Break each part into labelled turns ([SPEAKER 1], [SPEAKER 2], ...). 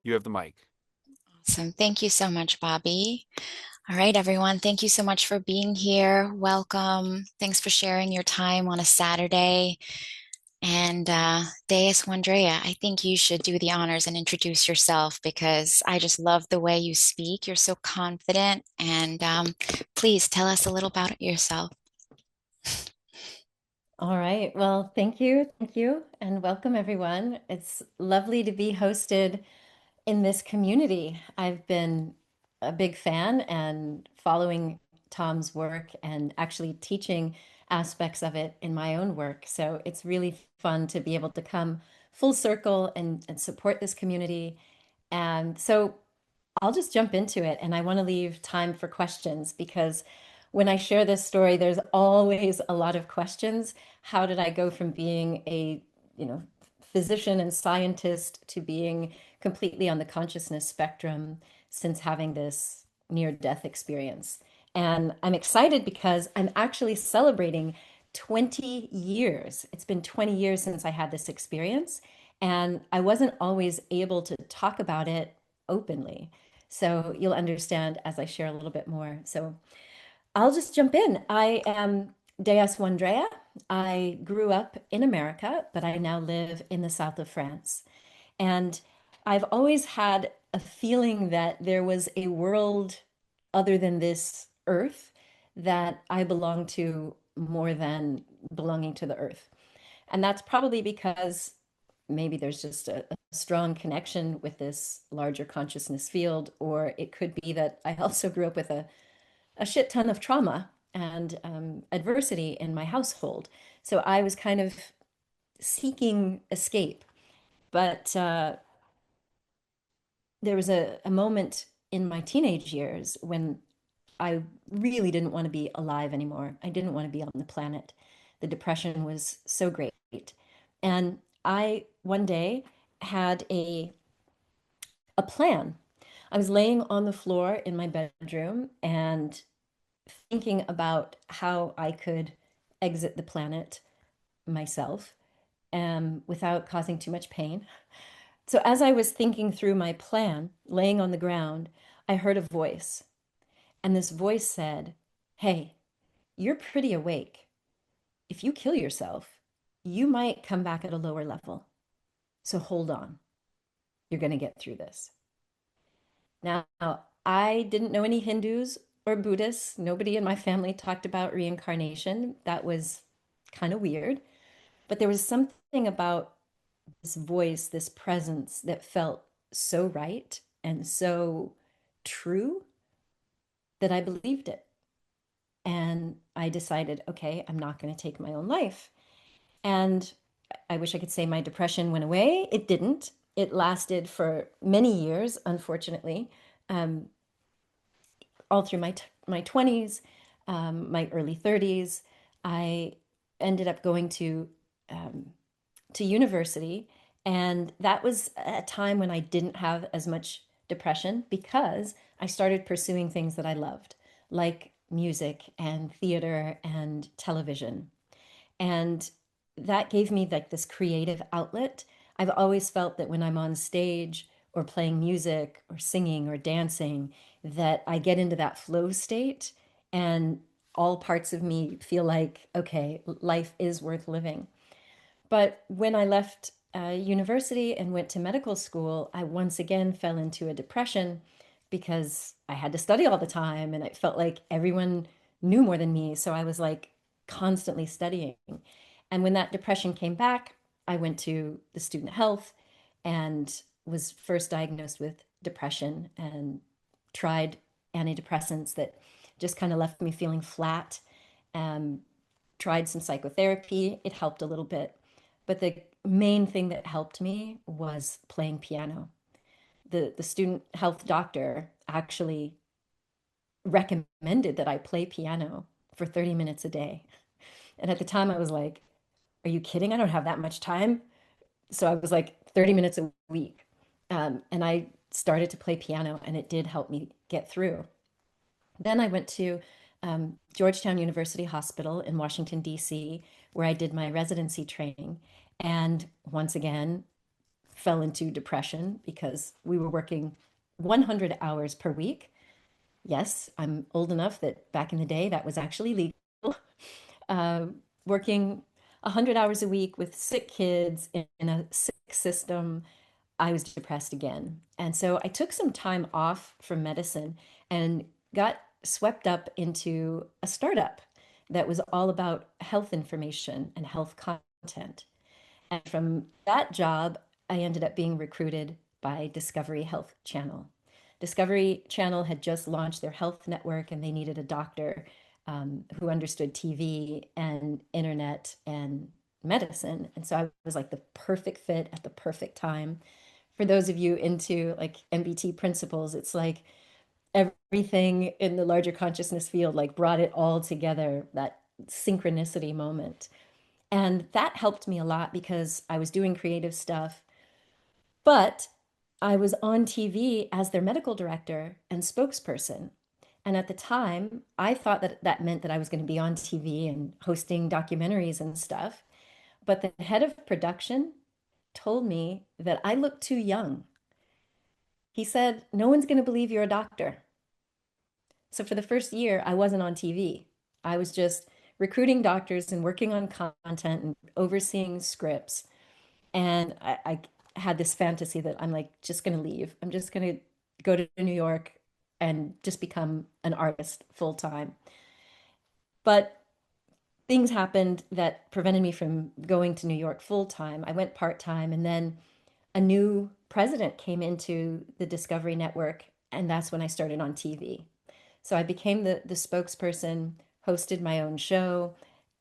[SPEAKER 1] You have the mic.
[SPEAKER 2] Awesome. Thank you so much, Bobby. All right, everyone. Thank you so much for being here. Welcome. Thanks for sharing your time on a Saturday. And DaeEss 1Dréa, I think you should do the honors and introduce yourself because I just love the way you speak. You're so confident. And please tell us a little about yourself.
[SPEAKER 3] All right. Well, thank you. Thank you. And welcome, everyone. It's lovely to be hosted in this community. I've been a big fan and following Tom's work and actually teaching aspects of it in my own work. So it's really fun to be able to come full circle and support this community. And so I'll just jump into it, and I want to leave time for questions because when I share this story, there's always a lot of questions. How did I go from being a, you know, physician and scientist to being completely on the consciousness spectrum since having this near-death experience? And I'm excited because I'm actually celebrating 20 years. It's been 20 years since I had this experience, and I wasn't always able to talk about it openly. So you'll understand as I share a little bit more. So I'll just jump in. I am DaeEss 1Dréa. I grew up in America, but I now live in the south of France. And I've always had a feeling that there was a world other than this earth that I belong to more than belonging to the earth. And that's probably because maybe there's just a strong connection with this larger consciousness field, or it could be that I also grew up with a shit ton of trauma and adversity in my household. So I was kind of seeking escape. But there was a moment in my teenage years when I really didn't want to be alive anymore. I didn't want to be on the planet. The depression was so great. And I one day had a plan. I was laying on the floor in my bedroom and thinking about how I could exit the planet myself without causing too much pain. So as I was thinking through my plan, laying on the ground, I heard a voice. And this voice said, "Hey, you're pretty awake. If you kill yourself, you might come back at a lower level. So hold on. You're going to get through this." Now, I didn't know any Hindus or Buddhists. Nobody in my family talked about reincarnation. That was kind of weird. But there was something about this voice, this presence that felt so right and so true that I believed it. And I decided, okay, I'm not going to take my own life. And I wish I could say my depression went away. It didn't. It lasted for many years, unfortunately, um, all through my 20s, my early 30s. I ended up going um, to university, and that was a time when I didn't have as much depression because I started pursuing things that I loved, like music and theater and television. And that gave me like this creative outlet. I've always felt that when I'm on stage or playing music or singing or dancing, that I get into that flow state and all parts of me feel like, okay, life is worth living. But when I left university and went to medical school, I once again fell into a depression because I had to study all the time and it felt like everyone knew more than me. So I was like constantly studying. And when that depression came back, I went to the student health and was first diagnosed with depression and tried antidepressants that just kind of left me feeling flat. Um, Tried some psychotherapy. It helped a little bit. But the main thing that helped me was playing piano. The student health doctor actually recommended that I play piano for 30 minutes a day. And at the time I was like, are you kidding? I don't have that much time. So I was like 30 minutes a week. And I started to play piano and it did help me get through. Then I went to Georgetown University Hospital in Washington, D.C., where I did my residency training. And once again, fell into depression because we were working 100 hours per week. Yes, I'm old enough that back in the day that was actually legal. Uh, Working 100 hours a week with sick kids in a sick system, I was depressed again. And so I took some time off from medicine and got swept up into a startup that was all about health information and health content. And from that job, I ended up being recruited by Discovery Health Channel. Discovery Channel had just launched their health network and they needed a doctor who understood TV and internet and medicine. And so I was like the perfect fit at the perfect time. For those of you into like MBT principles, it's like everything in the larger consciousness field like brought it all together, that synchronicity moment. And that helped me a lot because I was doing creative stuff, but I was on TV as their medical director and spokesperson. And at the time, I thought that that meant that I was going to be on TV and hosting documentaries and stuff. But the head of production told me that I looked too young. He said, "No one's going to believe you're a doctor." So for the first year, I wasn't on TV. I was just recruiting doctors and working on content and overseeing scripts. And I had this fantasy that I'm like just going to leave. I'm just going to go to New York and just become an artist full time. But things happened that prevented me from going to New York full time. I went part time, and then a new president came into the Discovery Network, and that's when I started on TV. So I became the spokesperson, hosted my own show,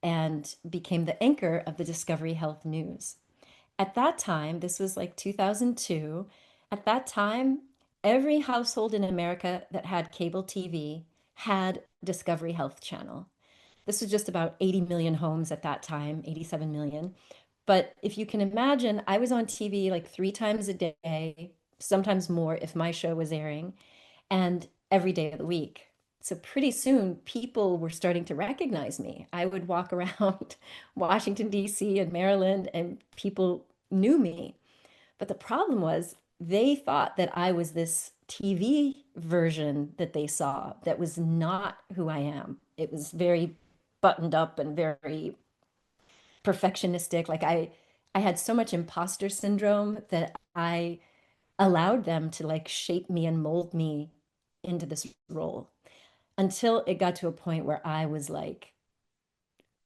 [SPEAKER 3] and became the anchor of the Discovery Health News. At that time, this was like 2002, at that time, every household in America that had cable TV had Discovery Health Channel. This was just about 80 million homes at that time, 87 million. But if you can imagine, I was on TV like 3 times a day, sometimes more if my show was airing, and every day of the week. So pretty soon, people were starting to recognize me. I would walk around Washington, D.C. and Maryland, and people knew me. But the problem was, they thought that I was this TV version that they saw that was not who I am. It was very buttoned up and very perfectionistic. I had so much imposter syndrome that I allowed them to like shape me and mold me into this role until it got to a point where I was like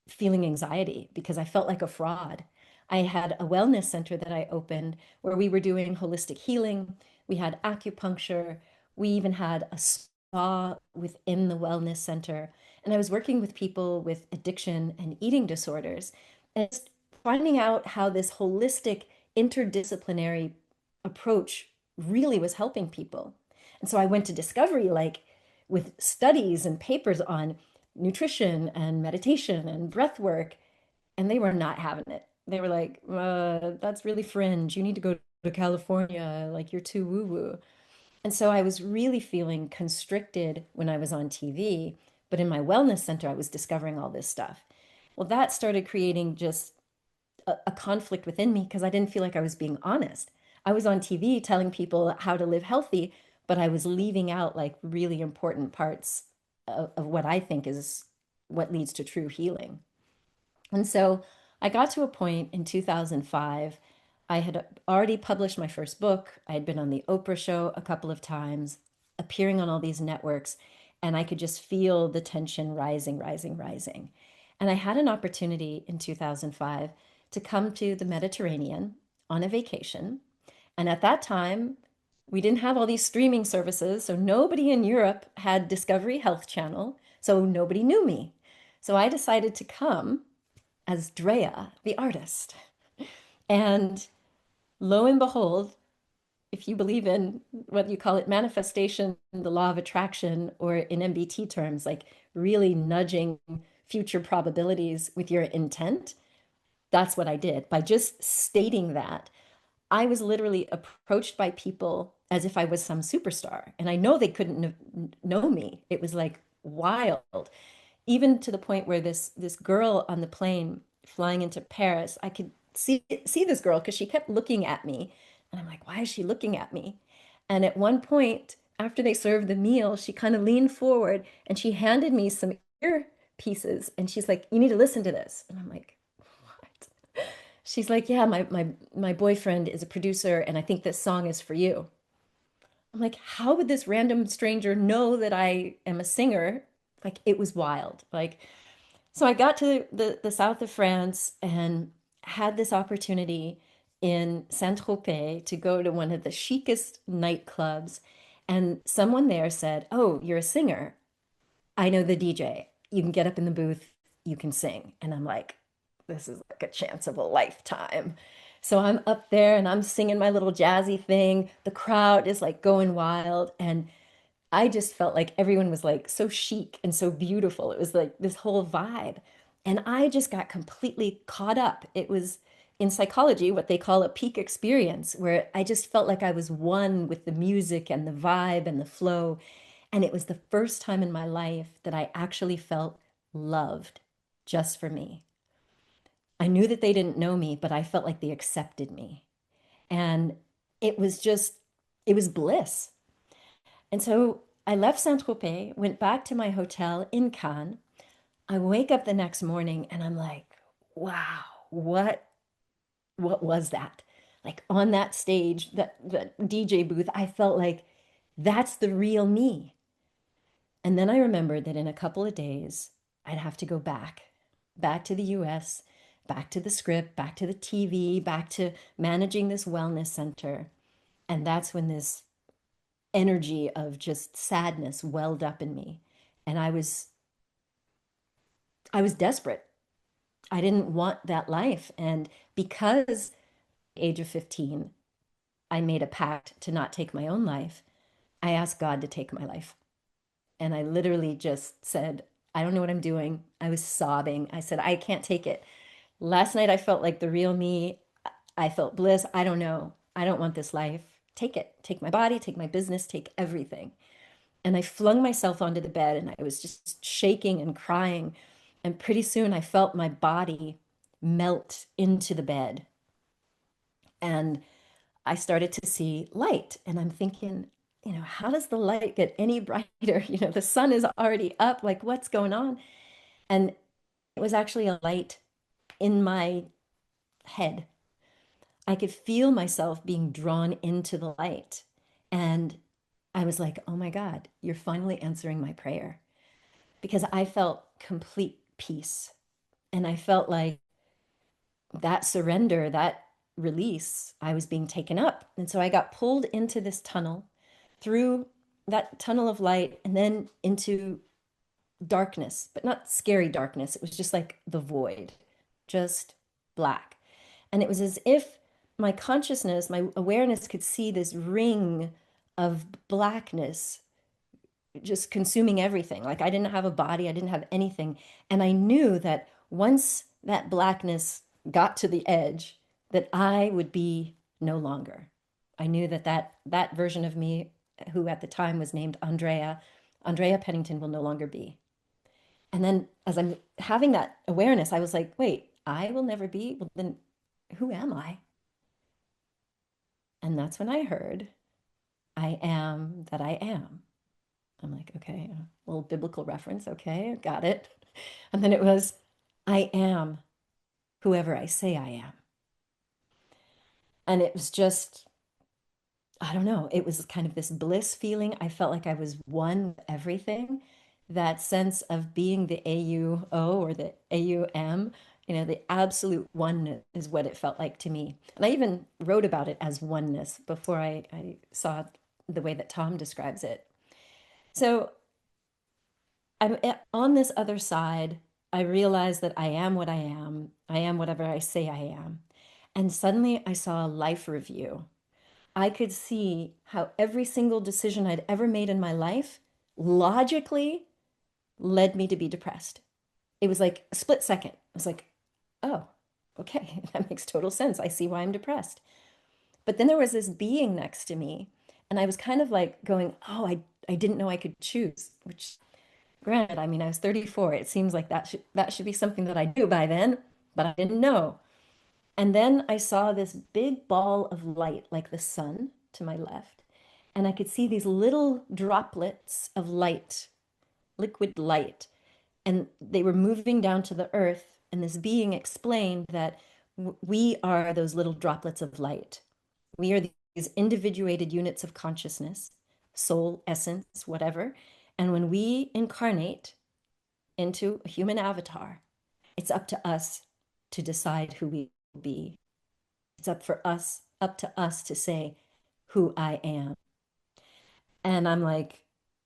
[SPEAKER 3] feeling anxiety because I felt like a fraud. I had a wellness center that I opened where we were doing holistic healing. We had acupuncture. We even had a spa within the wellness center. And I was working with people with addiction and eating disorders and just finding out how this holistic, interdisciplinary approach really was helping people. And so I went to Discovery, like with studies and papers on nutrition and meditation and breath work, and they were not having it. They were like, that's really fringe. You need to go to California. Like, you're too woo-woo. And so I was really feeling constricted when I was on TV, but in my wellness center, I was discovering all this stuff. Well, that started creating just a conflict within me because I didn't feel like I was being honest. I was on TV telling people how to live healthy, but I was leaving out like really important parts of what I think is what leads to true healing. And so I got to a point in 2005. I had already published my first book. I had been on the Oprah show a couple of times, appearing on all these networks, and I could just feel the tension rising, rising, rising. And I had an opportunity in 2005 to come to the Mediterranean on a vacation. And at that time, we didn't have all these streaming services, so nobody in Europe had Discovery Health Channel, so nobody knew me. So I decided to come as Drea, the artist. And lo and behold, if you believe in what you call it manifestation, the law of attraction, or in MBT terms, like really nudging future probabilities with your intent, that's what I did. By just stating that, I was literally approached by people as if I was some superstar. And I know they couldn't know me. It was like wild. Even to the point where this girl on the plane flying into Paris, I could see this girl because she kept looking at me And I'm like, why is she looking at me? And at one point, after they served the meal, she kind of leaned forward and she handed me some ear pieces. And she's like, you need to listen to this. And I'm like, what? She's like, yeah, my boyfriend is a producer, and I think this song is for you. I'm like, how would this random stranger know that I am a singer? Like, it was wild. Like, so I got to the south of France and had this opportunity in Saint-Tropez to go to one of the chicest nightclubs. And someone there said, oh, you're a singer. I know the DJ. You can get up in the booth, you can sing. And I'm like, this is like a chance of a lifetime. So I'm up there and I'm singing my little jazzy thing. The crowd is like going wild. And I just felt like everyone was like so chic and so beautiful. It was like this whole vibe. And I just got completely caught up. It was in psychology what they call a peak experience, where I just felt like I was one with the music and the vibe and the flow. And it was the first time in my life that I actually felt loved just for me. I knew that they didn't know me, but I felt like they accepted me. And it was just, it was bliss. And so I left Saint-Tropez, went back to my hotel in Cannes. I wake up the next morning and I'm like, wow, what was that? Like on that stage, that DJ booth, I felt like that's the real me. And then I remembered that in a couple of days, I'd have to go back to the US, back to the script, back to the TV, back to managing this wellness center. And that's when this energy of just sadness welled up in me. And I was desperate. I didn't want that life. And because at the age of 15, I made a pact to not take my own life, I asked God to take my life. And I literally just said, I don't know what I'm doing. I was sobbing. I said, I can't take it. Last night I felt like the real me. I felt bliss. I don't know. I don't want this life. Take it. Take my body, take my business, take everything. And I flung myself onto the bed and I was just shaking and crying. And pretty soon I felt my body melt into the bed. And I started to see light. And I'm thinking, how does the light get any brighter? The sun is already up. Like, what's going on? And it was actually a light in my head. I could feel myself being drawn into the light. And I was like, oh my God, you're finally answering my prayer. Because I felt complete peace. And I felt like that surrender, that release, I was being taken up. And so I got pulled into this tunnel, through that tunnel of light, and then into darkness, but not scary darkness. It was just like the void, just black. And it was as if my consciousness, my awareness could see this ring of blackness just consuming everything. Like I didn't have a body, I didn't have anything. And I knew that once that blackness got to the edge, that I would be no longer. I knew that that version of me, who at the time was named Andrea Pennington, will no longer be. And then as I'm having that awareness, I was like, wait, I will never be? Well, then who am I? And that's when I heard, I am that I am. I'm like, okay, a little biblical reference. Okay, got it. And then it was, I am whoever I say I am. And it was just, I don't know, it was kind of this bliss feeling. I felt like I was one with everything. That sense of being the AUO or the AUM, the absolute oneness is what it felt like to me. And I even wrote about it as oneness before I saw the way that Tom describes it. So on this other side. I realized that I am what I am. I am whatever I say I am. And suddenly I saw a life review. I could see how every single decision I'd ever made in my life logically led me to be depressed. It was like a split second. I was like, oh, okay, that makes total sense. I see why I'm depressed. But then there was this being next to me, and I was kind of like going, oh, I didn't know I could choose, which granted, I mean, I was 34. It seems like that should be something that I do by then, but I didn't know. And then I saw this big ball of light, like the sun to my left. And I could see these little droplets of light, liquid light. And they were moving down to the earth. And this being explained that we are those little droplets of light. We are these individuated units of consciousness, soul, essence, whatever. And when we incarnate into a human avatar, it's up to us to decide who we will be. It's up to us to say who I am. And I'm like,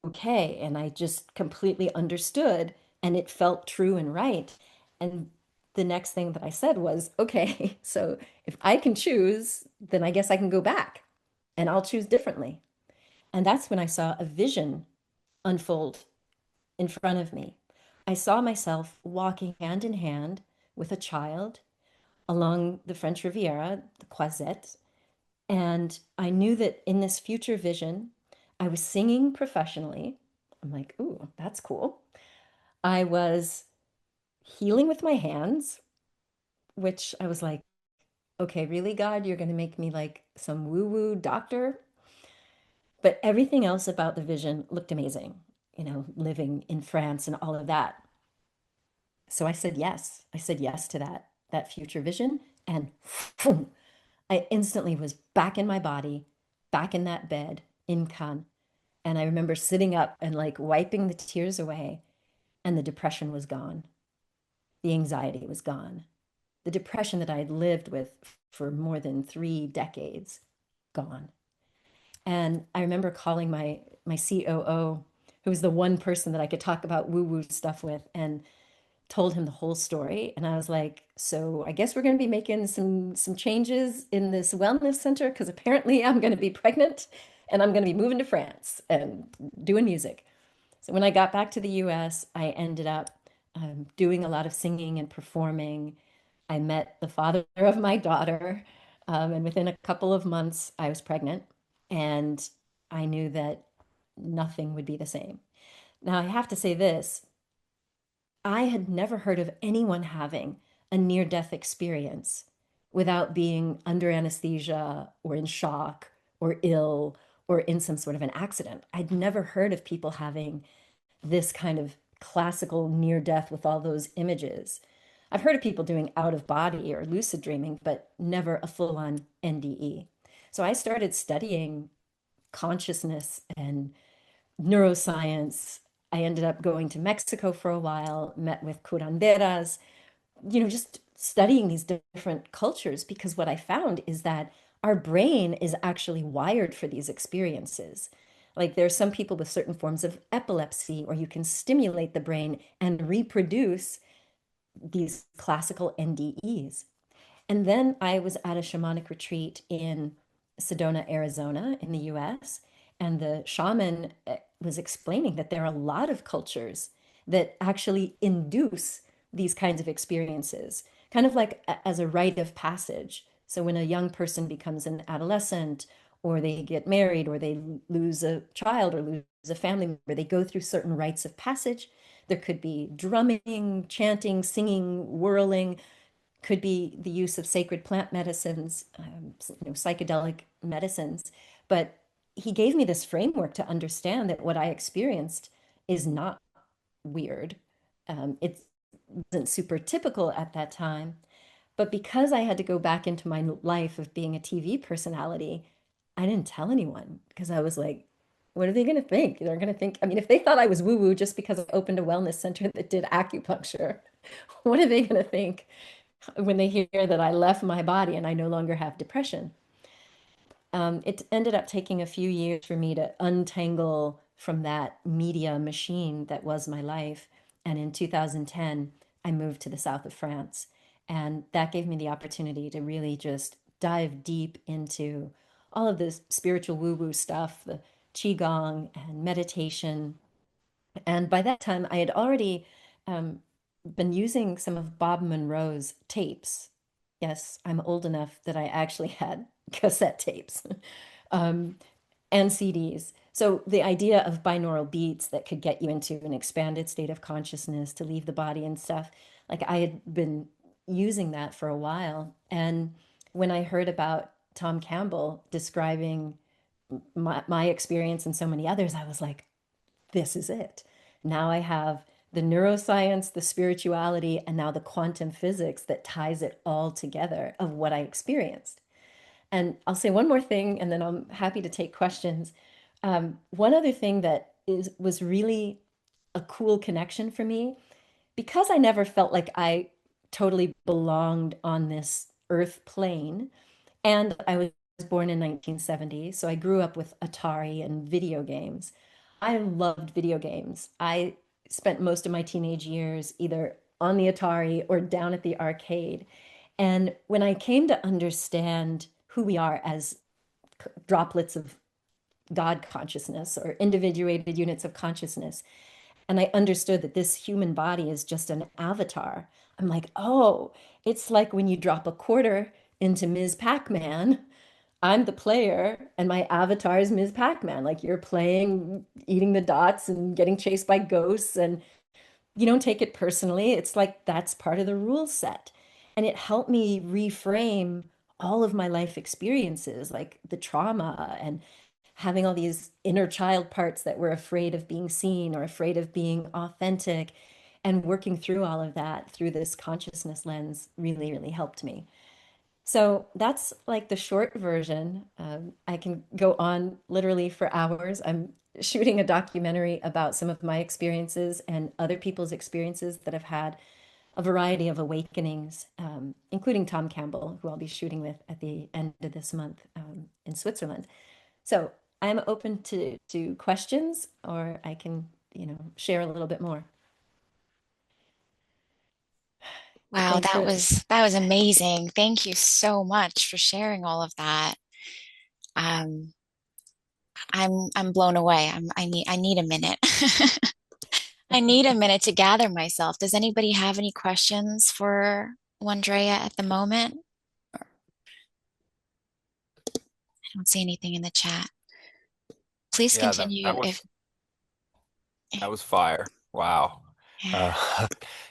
[SPEAKER 3] okay. And I just completely understood, and it felt true and right. And the next thing that I said was, okay, so if I can choose, then I guess I can go back and I'll choose differently. And that's when I saw a vision unfold in front of me. I saw myself walking hand in hand with a child along the French Riviera, the Croisette. And I knew that in this future vision, I was singing professionally. I'm like, ooh, that's cool. I was healing with my hands, which I was like, okay, really, God, you're going to make me like some woo-woo doctor? But everything else about the vision looked amazing, living in France and all of that. So I said yes. I said yes to that future vision, and I instantly was back in my body, back in that bed in Cannes. And I remember sitting up and like wiping the tears away, and the depression was gone. The anxiety was gone. The depression that I had lived with for more than 3 decades, gone. And I remember calling my COO, who was the one person that I could talk about woo-woo stuff with, and told him the whole story. And I was like, so I guess we're going to be making some changes in this wellness center because apparently I'm going to be pregnant and I'm going to be moving to France and doing music. So when I got back to the US, I ended up doing a lot of singing and performing. I met the father of my daughter, and within a couple of months, I was pregnant, and I knew that nothing would be the same. Now, I have to say this, I had never heard of anyone having a near-death experience without being under anesthesia or in shock or ill or in some sort of an accident. I'd never heard of people having this kind of classical near death with all those images. I've heard of people doing out of body or lucid dreaming, but never a full on NDE. So I started studying consciousness and neuroscience. I ended up going to Mexico for a while, met with curanderas, just studying these different cultures, because what I found is that our brain is actually wired for these experiences. Like there's some people with certain forms of epilepsy, or you can stimulate the brain and reproduce these classical NDEs. And then I was at a shamanic retreat in Sedona, Arizona, in the US, and the shaman was explaining that there are a lot of cultures that actually induce these kinds of experiences, kind of like as a rite of passage. So when a young person becomes an adolescent, or they get married, or they lose a child, or lose a family member, they go through certain rites of passage. There could be drumming, chanting, singing, whirling, could be the use of sacred plant medicines, psychedelic medicines. But he gave me this framework to understand that what I experienced is not weird. It wasn't super typical at that time. But because I had to go back into my life of being a TV personality, I didn't tell anyone because I was like, what are they going to think? They're going to think, I mean, if they thought I was woo-woo just because I opened a wellness center that did acupuncture, what are they going to think when they hear that I left my body and I no longer have depression? It ended up taking a few years for me to untangle from that media machine that was my life. And in 2010, I moved to the south of France. And that gave me the opportunity to really just dive deep into all of this spiritual woo-woo stuff, the qigong and meditation. And by that time, I had already um, been using some of Bob Monroe's tapes. Yes, I'm old enough that I actually had cassette tapes um, and CDs. So the idea of binaural beats that could get you into an expanded state of consciousness to leave the body and stuff, like I had been using that for a while. And when I heard about Tom Campbell describing my experience and so many others, I was like, this is it. Now I have the neuroscience, the spirituality, and now the quantum physics that ties it all together of what I experienced. And I'll say one more thing, and then I'm happy to take questions. One other thing that was really a cool connection for me, because I never felt like I totally belonged on this earth plane, and I was born in 1970, so I grew up with Atari and video games. I loved video games. I spent most of my teenage years either on the Atari or down at the arcade. And when I came to understand who we are as droplets of God consciousness or individuated units of consciousness, and I understood that this human body is just an avatar, I'm like, oh, it's like when you drop a quarter into Ms. Pac-Man. I'm the player, and my avatar is Ms. Pac-Man. Like you're playing, eating the dots and getting chased by ghosts, and you don't take it personally. It's like that's part of the rule set. And it helped me reframe all of my life experiences, like the trauma and having all these inner child parts that were afraid of being seen or afraid of being authentic. And working through all of that through this consciousness lens really, really helped me. So that's like the short version. I can go on literally for hours. I'm shooting a documentary about some of my experiences and other people's experiences that have had a variety of awakenings, including Tom Campbell, who I'll be shooting with at the end of this month in Switzerland. So I'm open to questions, or I can, share a little bit more.
[SPEAKER 2] Wow,
[SPEAKER 3] Thanks for
[SPEAKER 2] that was amazing. Thank you so much for sharing all of that. Um, I'm blown away. I need a minute. I need a minute to gather myself. Does anybody have any questions for 1Dréa at the moment? I don't see anything in the chat. Please
[SPEAKER 1] Yeah,
[SPEAKER 2] continue if
[SPEAKER 1] that was fire. Wow.
[SPEAKER 2] yeah.
[SPEAKER 1] Uh,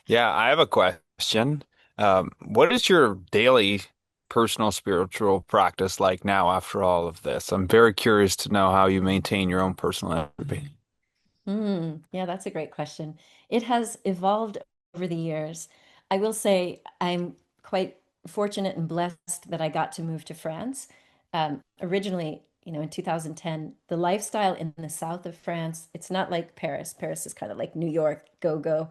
[SPEAKER 1] yeah, I have a question. What is your daily personal spiritual practice like now after all of this? I'm very curious to know how you maintain your own personal energy.
[SPEAKER 3] Yeah, that's a great question. It has evolved over the years. I will say I'm quite fortunate and blessed that I got to move to France. Originally, in 2010, the lifestyle in the south of France, it's not like Paris. Paris is kind of like New York, go, go.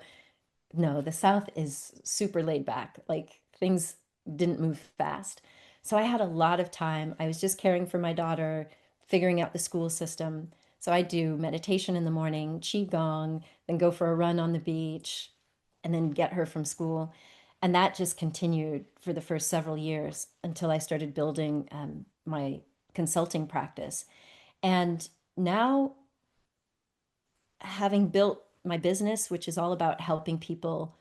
[SPEAKER 3] No, the South is super laid back. Like things didn't move fast. So I had a lot of time. I was just caring for my daughter, figuring out the school system. So I do meditation in the morning, qigong, then go for a run on the beach, and then get her from school. And that just continued for the first several years until I started building my consulting practice. And now, having built my business, which is all about helping people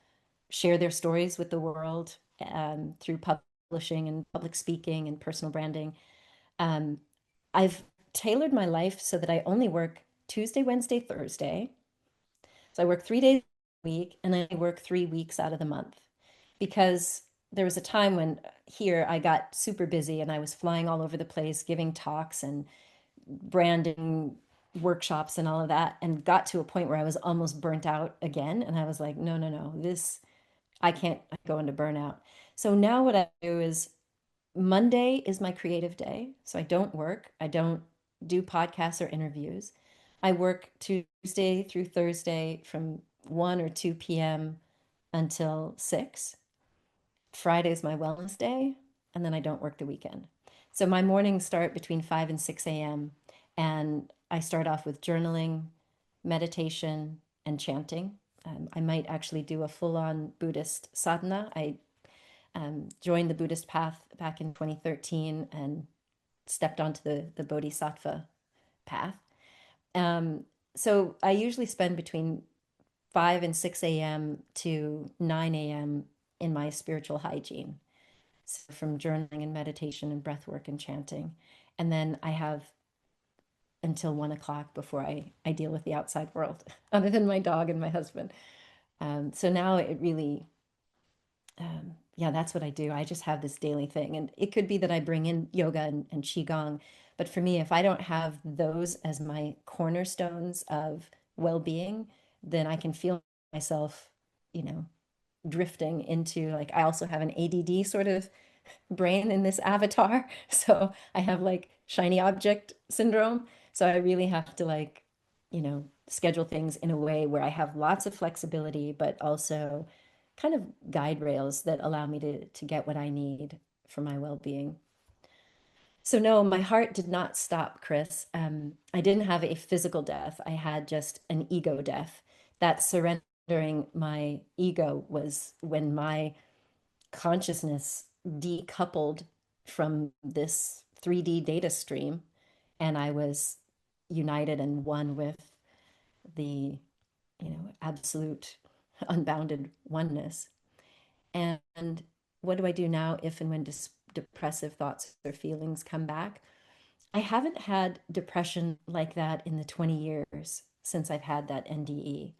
[SPEAKER 3] share their stories with the world through publishing and public speaking and personal branding. Um, I've tailored my life so that I only work Tuesday, Wednesday, Thursday. So I work 3 days a week and then I work 3 weeks out of the month because there was a time when here I got super busy and I was flying all over the place, giving talks and branding workshops and all of that, and got to a point where I was almost burnt out again. And I was like, no, no, no, I can't go into burnout. So now what I do is Monday is my creative day. So I don't work. I don't do podcasts or interviews. I work Tuesday through Thursday from 1 or 2 p.m. until 6. Friday is my wellness day, and then I don't work the weekend. So my mornings start between 5 and 6 a.m. And I start off with journaling, meditation, and chanting. I might actually do a full-on Buddhist sadhana. I joined the Buddhist path back in 2013 and stepped onto the Bodhisattva path. Um, so I usually spend between 5 and 6 a.m. to 9 a.m. in my spiritual hygiene. So from journaling and meditation and breath work and chanting. And then I have until 1 o'clock before I deal with the outside world, other than my dog and my husband. So now it really, Yeah, that's what I do. I just have this daily thing. And it could be that I bring in yoga and qigong. But for me, if I don't have those as my cornerstones of well-being, then I can feel myself, you know, drifting into like, I also have an ADD sort of brain in this avatar. So I have like shiny object syndrome. So I really have to like, schedule things in a way where I have lots of flexibility, but also kind of guide rails that allow me to get what I need for my well-being. So no, my heart did not stop, Chris. I didn't have a physical death. I had just an ego death. That surrendering my ego was when my consciousness decoupled from this 3D data stream, and I was united and one with the, absolute unbounded oneness. And what do I do now if and when depressive thoughts or feelings come back? I haven't had depression like that in the 20 years since I've had that NDE.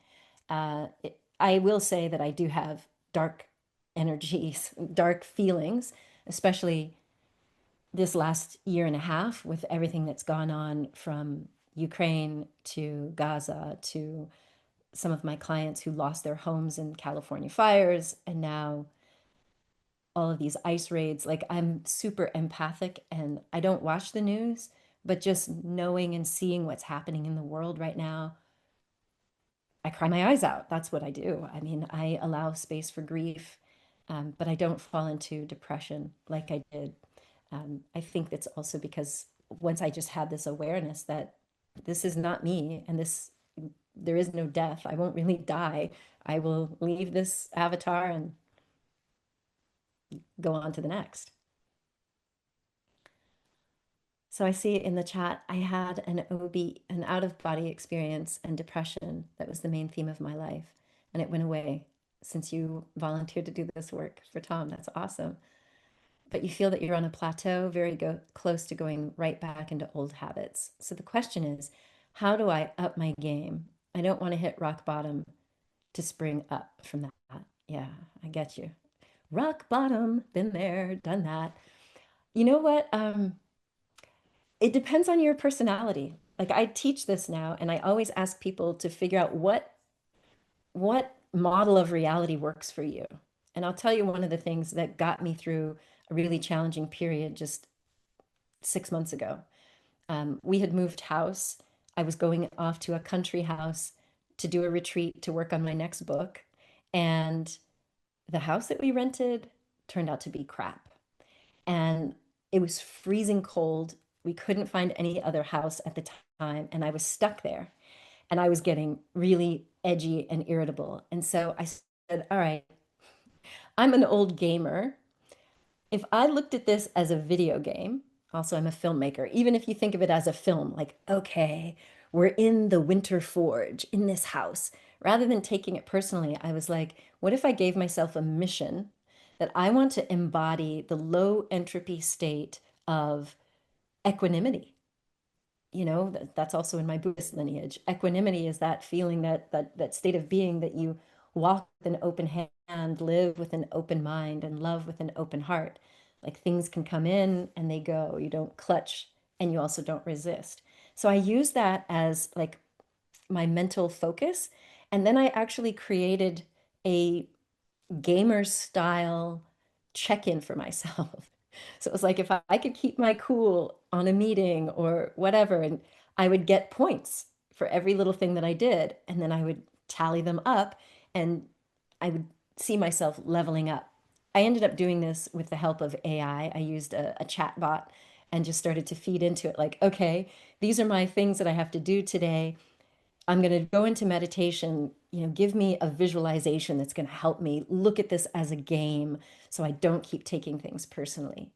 [SPEAKER 3] I will say that I do have dark energies, dark feelings, especially this last year and a half with everything that's gone on from Ukraine to Gaza to some of my clients who lost their homes in California fires and now all of these ice raids. Like I'm super empathic and I don't watch the news, but just knowing and seeing what's happening in the world right now, I cry my eyes out. That's what I do. I mean, I allow space for grief, but I don't fall into depression like I did. I think that's also because once I just had this awareness that this is not me and this there is no death. I won't really die. I will leave this avatar and go on to the next. So I see in the chat, I had an OB, an out of body experience and depression that was the main theme of my life. And it went away since you volunteered to do this work for Tom. That's awesome. But you feel that you're on a plateau, very close to going right back into old habits. So the question is, how do I up my game? I don't want to hit rock bottom to spring up from that. Yeah, I get you. Rock bottom, been there, done that. You know what? It depends on your personality. Like I teach this now, and I always ask people to figure out what model of reality works for you. And I'll tell you one of the things that got me through a really challenging period just 6 months ago. We had moved house. I was going off to a country house to do a retreat to work on my next book. And the house that we rented turned out to be crap. And it was freezing cold. We couldn't find any other house at the time. And I was stuck there. And I was getting really edgy and irritable. And so I said, all right, I'm an old gamer. If I looked at this as a video game, also I'm a filmmaker, even if you think of it as a film, like, okay, we're in the Winter Forge in this house. Rather than taking it personally, I was like, what if I gave myself a mission that I want to embody the low entropy state of equanimity? That's also in my Buddhist lineage. Equanimity is that feeling, that state of being that you walk with an open hand, live with an open mind, and love with an open heart. Like things can come in and they go. You don't clutch and you also don't resist. So I use that as like my mental focus. And then I actually created a gamer style check-in for myself. So it was like if I could keep my cool on a meeting or whatever, and I would get points for every little thing that I did, and then I would tally them up and I would see myself leveling up. I ended up doing this with the help of AI. I used a chat bot and just started to feed into it like, okay, these are my things that I have to do today. I'm going to go into meditation, give me a visualization that's going to help me look at this as a game so I don't keep taking things personally.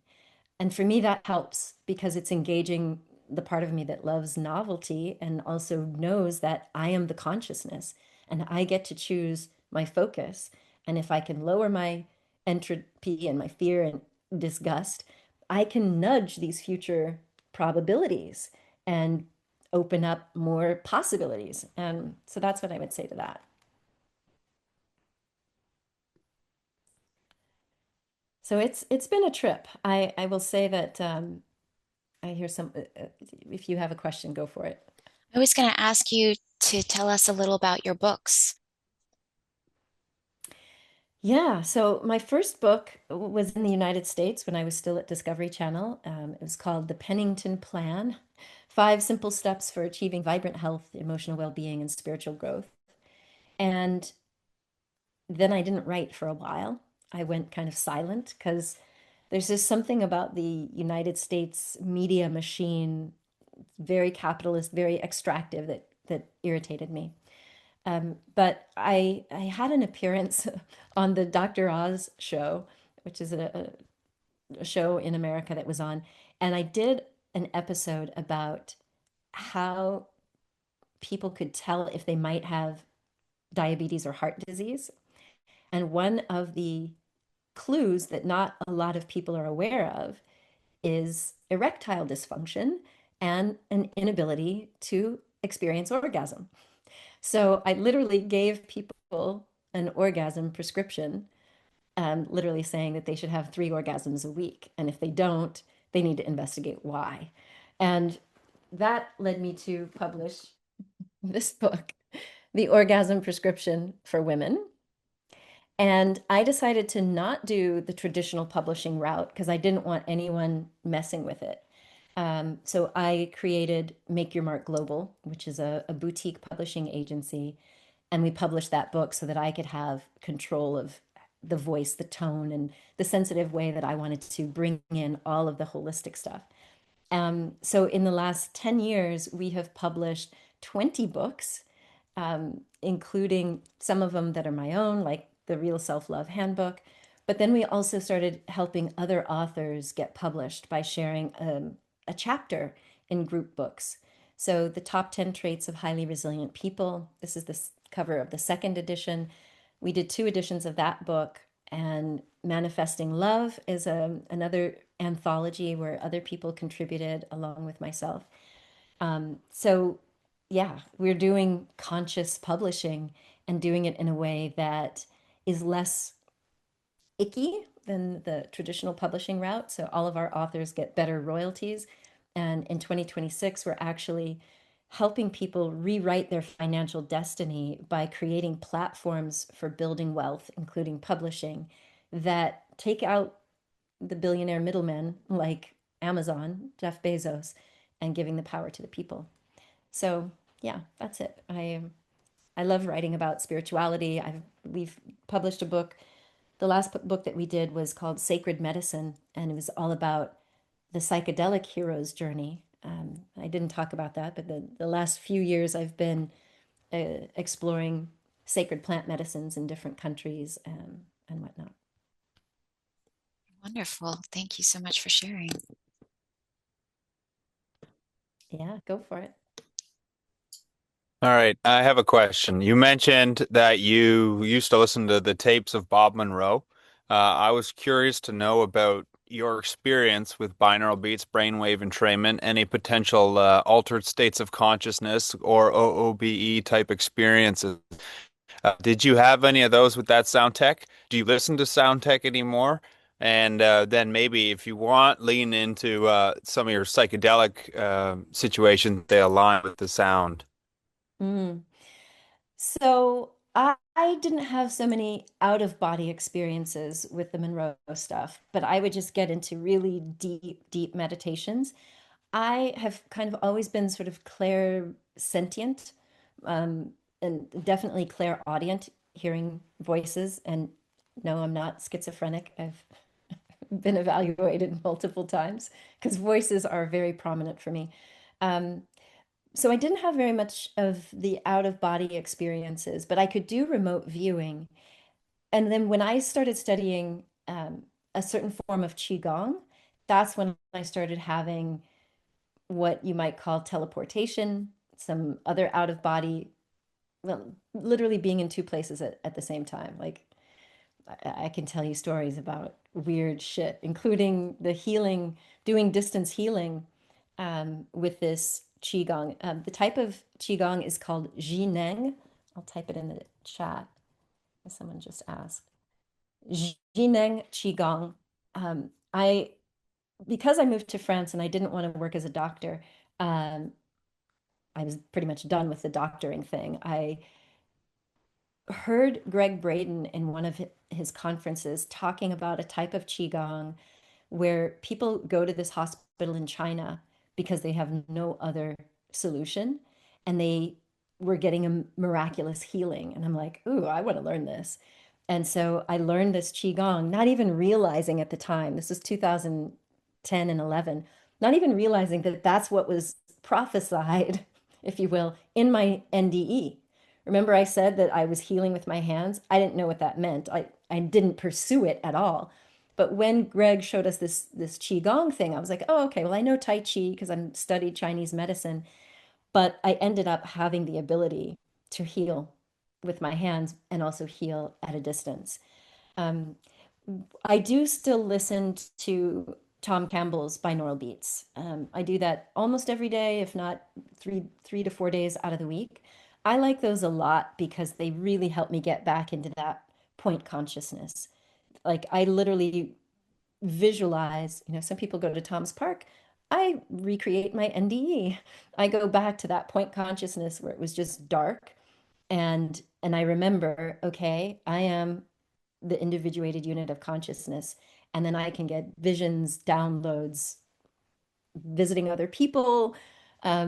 [SPEAKER 3] And for me, that helps because it's engaging the part of me that loves novelty and also knows that I am the consciousness and I get to choose my focus. And if I can lower my entropy and my fear and disgust, I can nudge these future probabilities and open up more possibilities. And so that's what I would say to that. So it's been a trip. I will say that I hear some. If you have a question, go for it.
[SPEAKER 2] I was going to ask you to tell us a little about your books.
[SPEAKER 3] Yeah, so my first book was in the United States when I was still at Discovery Channel. It was called The Pennington Plan: 5 Simple Steps for Achieving Vibrant Health, Emotional Well-Being, and Spiritual Growth. And then I didn't write for a while. I went kind of silent because there's just something about the United States media machine, very capitalist, very extractive, that irritated me. But I had an appearance on the Dr. Oz show, which is a show in America that was on, and I did an episode about how people could tell if they might have diabetes or heart disease. And one of the clues that not a lot of people are aware of is erectile dysfunction and an inability to experience orgasm. So I literally gave people an orgasm prescription, literally saying that they should have 3 orgasms a week. And if they don't, they need to investigate why. And that led me to publish this book, The Orgasm Prescription for Women. And I decided to not do the traditional publishing route because I didn't want anyone messing with it. So I created Make Your Mark Global, which is a boutique publishing agency. And we published that book so that I could have control of the voice, the tone, and the sensitive way that I wanted to bring in all of the holistic stuff. So in the last 10 years, we have published 20 books, including some of them that are my own, like the Real Self-Love Handbook. But then we also started helping other authors get published by sharing a chapter in group books. So the top 10 traits of highly resilient people. This is the cover of the second edition. We did 2 editions of that book, and Manifesting Love is another anthology where other people contributed along with myself. So yeah, we're doing conscious publishing and doing it in a way that is less icky than the traditional publishing route. So all of our authors get better royalties. And in 2026, we're actually helping people rewrite their financial destiny by creating platforms for building wealth, including publishing, that take out the billionaire middlemen like Amazon, Jeff Bezos, and giving the power to the people. So yeah, that's it. I love writing about spirituality. We've published a book. The last book that we did was called Sacred Medicine, and it was all about the psychedelic hero's journey. I didn't talk about that, but the last few years I've been exploring sacred plant medicines in different countries, and whatnot.
[SPEAKER 2] Wonderful. Thank you so much for sharing.
[SPEAKER 3] Yeah, go for it.
[SPEAKER 1] All right, I have a question. You mentioned that you used to listen to the tapes of Bob Monroe. I was curious to know about your experience with binaural beats, brainwave entrainment, any potential altered states of consciousness or OOBE type experiences. Did you have any of those with that sound tech? Do you listen to sound tech anymore? And then maybe if you want, lean into some of your psychedelic situations, they align with the sound.
[SPEAKER 3] Mm. So I didn't have so many out of body experiences with the Monroe stuff, but I would just get into really deep, deep meditations. I have kind of always been sort of clairsentient, and definitely clairaudient, hearing voices. And no, I'm not schizophrenic. I've been evaluated multiple times because voices are very prominent for me. Um, so I didn't have very much of the out of body experiences, but I could do remote viewing. And then when I started studying a certain form of Qigong, that's when I started having what you might call teleportation, some other out of body, well, literally being in 2 places at the same time. Like I can tell you stories about weird shit, including the healing, doing distance healing with this qigong. The type of qigong is called jineng. I'll type it in the chat. Someone just asked. Jineng qigong. I because I moved to France and I didn't want to work as a doctor, um, I was pretty much done with the doctoring thing. I heard Greg Braden in one of his conferences talking about a type of qigong where people go to this hospital in China because they have no other solution, and they were getting a miraculous healing. And I'm like, ooh, I want to learn this. And so I learned this qigong, not even realizing at the time, this was 2010 and 11, not even realizing that that's what was prophesied, if you will, in my NDE. Remember I said that I was healing with my hands? I didn't know what that meant. I didn't pursue it at all. But when Greg showed us this qigong thing, I was like, oh, okay, well, I know Tai Chi because I'm studied Chinese medicine, but I ended up having the ability to heal with my hands and also heal at a distance. Um, I do still listen to Tom Campbell's binaural beats. I do that almost every day, if not three to 4 days out of the week. I like those a lot because they really help me get back into that point consciousness. Like I literally visualize, some people go to Tom's Park. I recreate my NDE. I go back to that point consciousness where it was just dark, and I remember, okay, I am the individuated unit of consciousness. And then I can get visions, downloads, visiting other people. A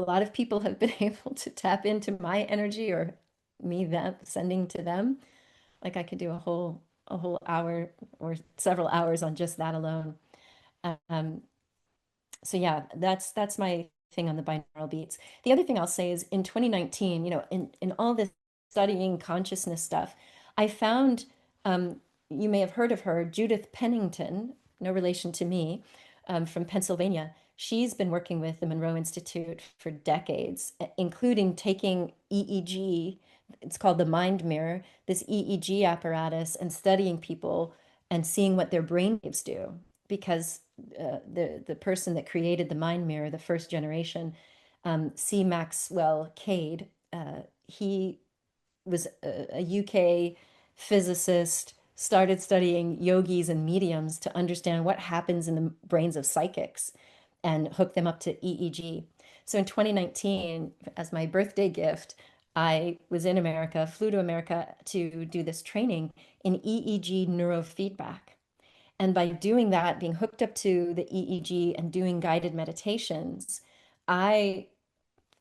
[SPEAKER 3] lot of people have been able to tap into my energy or me them sending to them. Like I could do a whole hour or several hours on just that alone. Um, so yeah, that's my thing on the binaural beats. The other thing I'll say is in 2019, in all this studying consciousness stuff, I found you may have heard of her, Judith Pennington, no relation to me, from Pennsylvania. She's been working with the Monroe Institute for decades, including taking EEG. It's called the mind mirror, this EEG apparatus, and studying people and seeing what their brain waves do. Because the person that created the mind mirror, the first generation, C. Maxwell Cade, he was a UK physicist, started studying yogis and mediums to understand what happens in the brains of psychics and hook them up to EEG. So in 2019, as my birthday gift, I was in America, flew to America to do this training in EEG neurofeedback. And by doing that, being hooked up to the EEG and doing guided meditations, I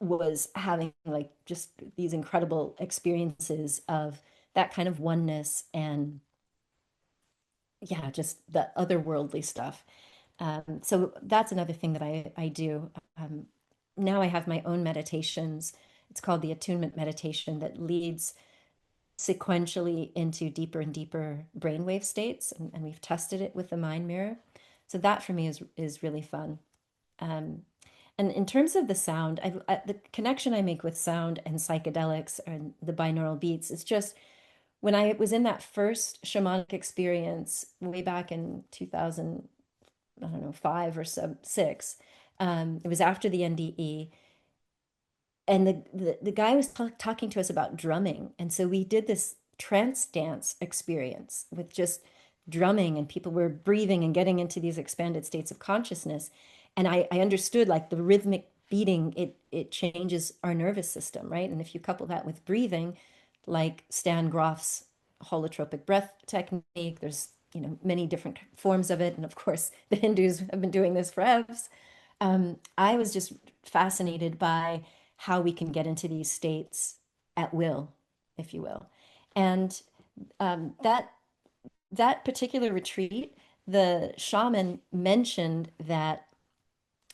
[SPEAKER 3] was having like just these incredible experiences of that kind of oneness and yeah, just the otherworldly stuff. So that's another thing that I do. Um, Now I have my own meditations. It's called the attunement meditation that leads sequentially into deeper and deeper brainwave states, and we've tested it with the mind mirror. So that for me is really fun. Um, and in terms of the sound, the connection I make with sound and psychedelics and the binaural beats, it's just when I was in that first shamanic experience way back in 2000, I don't know, five or so, six. It was after the NDE, and the guy was talking to us about drumming, and so we did this trance dance experience with just drumming, and people were breathing and getting into these expanded states of consciousness. And I understood like the rhythmic beating, it changes our nervous system, right? And if you couple that with breathing, like Stan Grof's holotropic breath technique, there's many different forms of it, and of course the Hindus have been doing this forever. I was just fascinated by how we can get into these states at will, if you will. And that particular retreat, the shaman mentioned that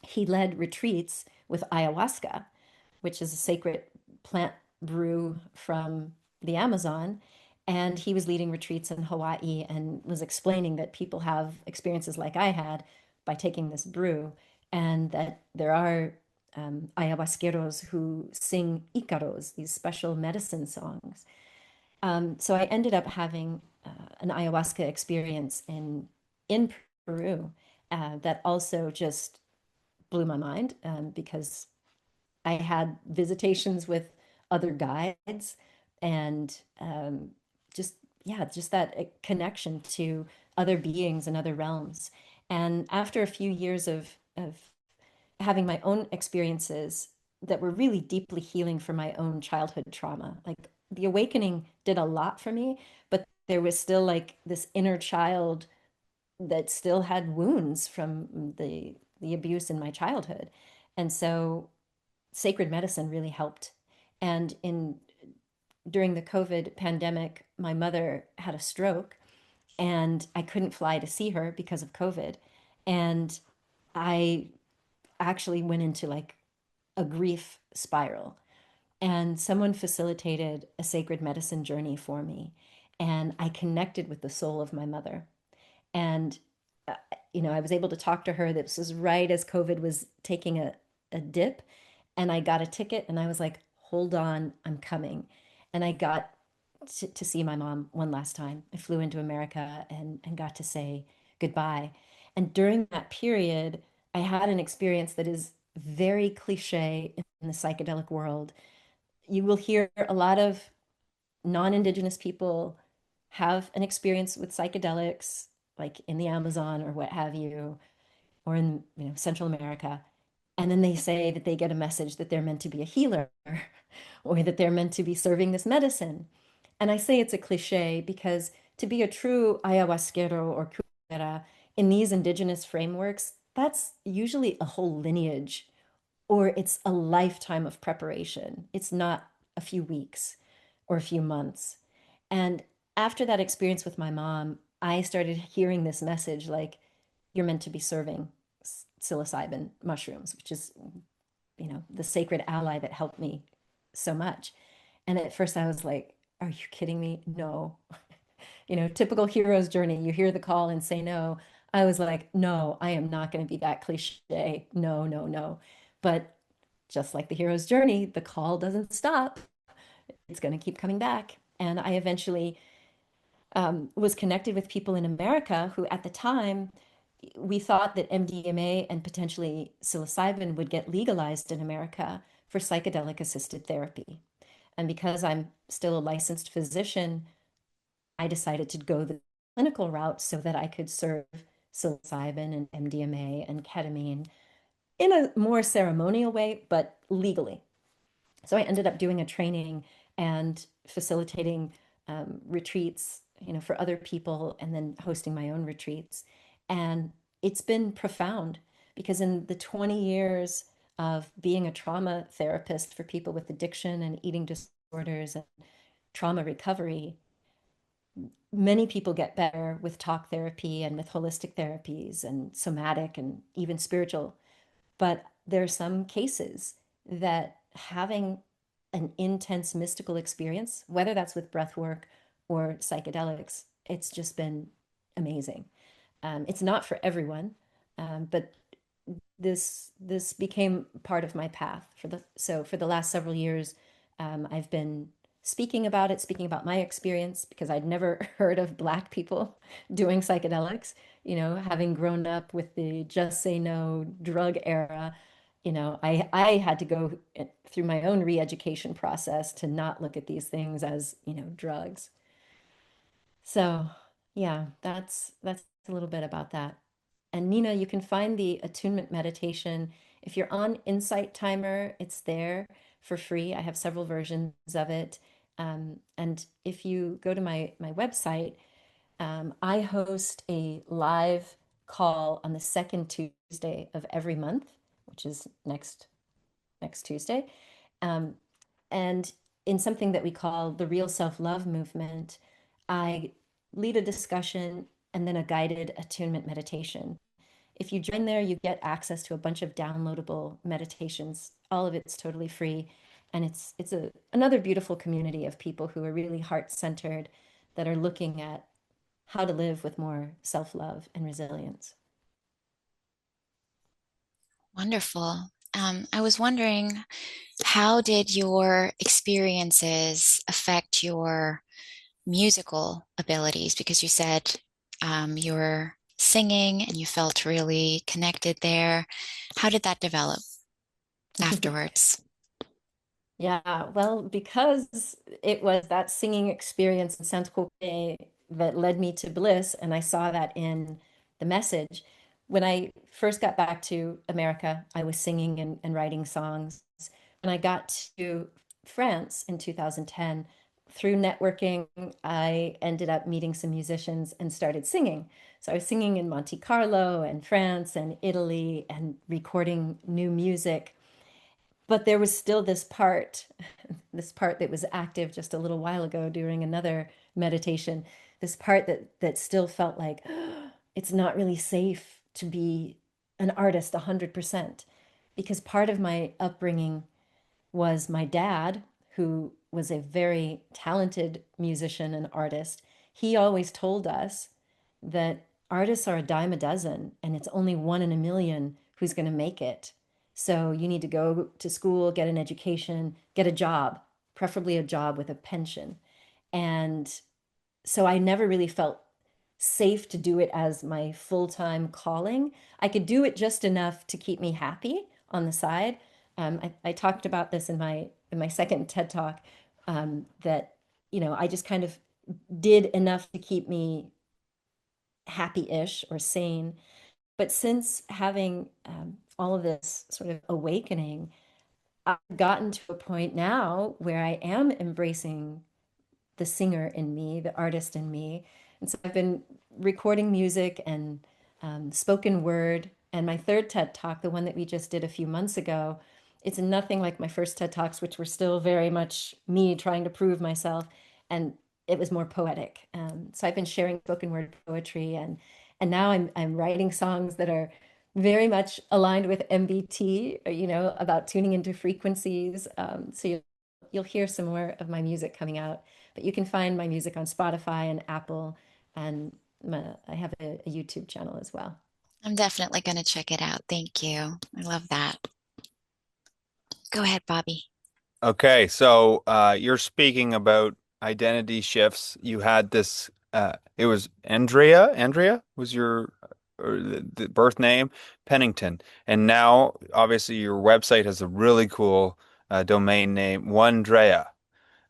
[SPEAKER 3] he led retreats with ayahuasca, which is a sacred plant brew from the Amazon. And he was leading retreats in Hawaii and was explaining that people have experiences like I had by taking this brew, and that there are ayahuasqueros who sing icaros, these special medicine songs. So I ended up having an ayahuasca experience in Peru that also just blew my mind because I had visitations with other guides and just yeah, just that connection to other beings and other realms. And after a few years of having my own experiences that were really deeply healing for my own childhood trauma, like the awakening did a lot for me, but there was still like this inner child that still had wounds from the abuse in my childhood. And so sacred medicine really helped. And in during the COVID pandemic, my mother had a stroke and I couldn't fly to see her because of COVID. And I actually went into like a grief spiral. And someone facilitated a sacred medicine journey for me. And I connected with the soul of my mother. And, uh, I was able to talk to her. This was right as COVID was taking a dip. And I got a ticket and I was like, hold on, I'm coming. And I got to see my mom one last time. I flew into America and got to say goodbye. And during that period, I had an experience that is very cliche in the psychedelic world. You will hear a lot of non-Indigenous people have an experience with psychedelics, like in the Amazon or what have you, or in Central America. And then they say that they get a message that they're meant to be a healer or that they're meant to be serving this medicine. And I say it's a cliche because to be a true ayahuasquero or curandera in these indigenous frameworks, that's usually a whole lineage or it's a lifetime of preparation. It's not a few weeks or a few months. And after that experience with my mom, I started hearing this message like, you're meant to be serving psilocybin mushrooms, which is, the sacred ally that helped me so much. And at first I was like, are you kidding me? No. Typical hero's journey. You hear the call and say no. I was like, no, I am not going to be that cliche. No, no, no. But just like the hero's journey, the call doesn't stop. It's going to keep coming back. And I eventually was connected with people in America who, at the time, we thought that MDMA and potentially psilocybin would get legalized in America for psychedelic assisted therapy. And because I'm still a licensed physician, I decided to go the clinical route so that I could serve psilocybin and MDMA and ketamine in a more ceremonial way, but legally. So I ended up doing a training and facilitating retreats, for other people, and then hosting my own retreats. And it's been profound because in the 20 years of being a trauma therapist for people with addiction and eating disorders and trauma recovery, many people get better with talk therapy and with holistic therapies and somatic and even spiritual. But there are some cases that having an intense mystical experience, whether that's with breath work or psychedelics, it's just been amazing. It's not for everyone, but this became part of my path for the last several years. I've been speaking about my experience because I'd never heard of Black people doing psychedelics. Having grown up with the just say no drug era, I had to go through my own re-education process to not look at these things as, drugs. So yeah, that's a little bit about that. And Nina, you can find the attunement meditation. If you're on Insight Timer, it's there for free. I have several versions of it. And if you go to my website, I host a live call on the second Tuesday of every month, which is next Tuesday. Um, and in something that we call the Real Self-Love Movement, I lead a discussion and then a guided attunement meditation. If you join there, you get access to a bunch of downloadable meditations. All of it's totally free. And it's another beautiful community of people who are really heart-centered, that are looking at how to live with more self-love and resilience.
[SPEAKER 2] Wonderful. I was wondering, how did your experiences affect your musical abilities? Because you said you were singing and you felt really connected there. How did that develop afterwards?
[SPEAKER 3] Yeah, well, because it was that singing experience in Saint-Tropez that led me to bliss. And I saw that in the message. When I first got back to America, I was singing and writing songs. When I got to France in 2010, through networking, I ended up meeting some musicians and started singing. So I was singing in Monte Carlo and France and Italy and recording new music. But there was still this part that was active just a little while ago during another meditation, this part that still felt like it's not really safe to be an artist 100%, because part of my upbringing was my dad, who was a very talented musician and artist. He always told us that artists are a dime a dozen and it's only one in a million who's going to make it. So you need to go to school, get an education, get a job, preferably a job with a pension. And so I never really felt safe to do it as my full-time calling. I could do it just enough to keep me happy on the side. I talked about this in my second TED Talk, that I just kind of did enough to keep me happy-ish or sane. But since having all of this sort of awakening, I've gotten to a point now where I am embracing the singer in me, the artist in me. And so I've been recording music and spoken word. And my third TED Talk, the one that we just did a few months ago, it's nothing like my first TED Talks, which were still very much me trying to prove myself. And it was more poetic. So I've been sharing spoken word poetry, and now I'm writing songs that are very much aligned with MBT, about tuning into frequencies. So you'll hear some more of my music coming out. But you can find my music on Spotify and Apple, and I have a YouTube channel as well.
[SPEAKER 2] I'm definitely going to check it out. Thank you. I love that. Go ahead, Bobby.
[SPEAKER 1] Okay, so you're speaking about identity shifts. You had this it was Andrea. Andrea was your or the birth name, Pennington. And now obviously your website has a really cool domain name, 1Dréa.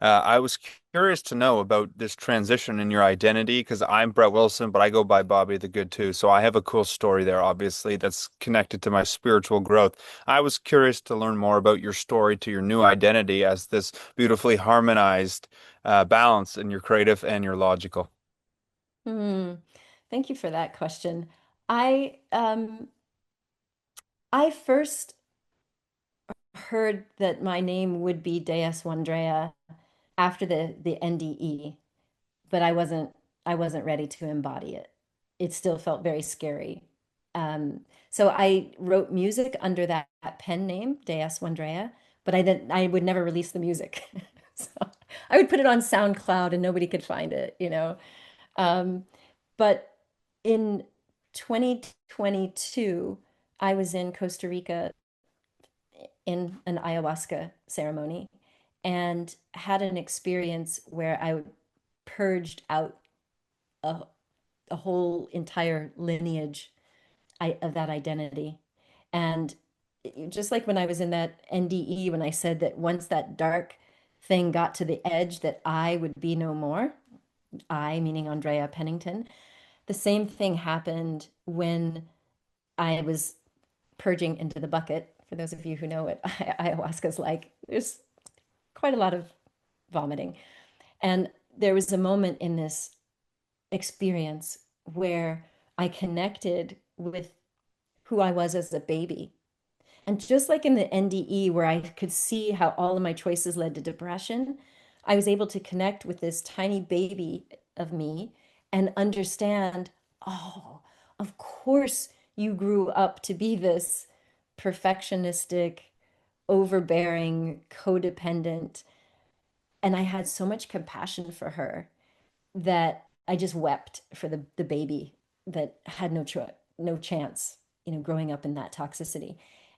[SPEAKER 1] I was curious to know about this transition in your identity because I'm Brett Wilson, but I go by Bobby the Good too. So I have a cool story there, obviously, that's connected to my spiritual growth. I was curious to learn more about your story to your new identity as this beautifully harmonized balance in your creative and your logical.
[SPEAKER 3] Hmm. Thank you for that question. I um I first heard that my name would be DaeEss 1Dréa after the NDE, but I wasn't ready to embody it. It still felt very scary. So I wrote music under that pen name, DaeEss 1Dréa, but I would never release the music. So I would put it on SoundCloud and nobody could find it. Um, but in 2022, I was in Costa Rica in an ayahuasca ceremony and had an experience where I purged out a, a whole entire lineage of that identity. And just like when I was in that NDE, when I said that once that dark thing got to the edge, that I would be no more, I, meaning Andrea Pennington, the same thing happened when I was purging into the bucket. For those of you who know what ayahuasca is like, there's quite a lot of vomiting. And there was a moment in this experience where I connected with who I was as a baby. And just like in the NDE, where I could see how all of my choices led to depression, I was able to connect with this tiny baby of me and understand, oh, of course you grew up to be this perfectionistic, overbearing, codependent. And I had so much compassion for her that I just wept for the baby that had no chance, growing up in that toxicity.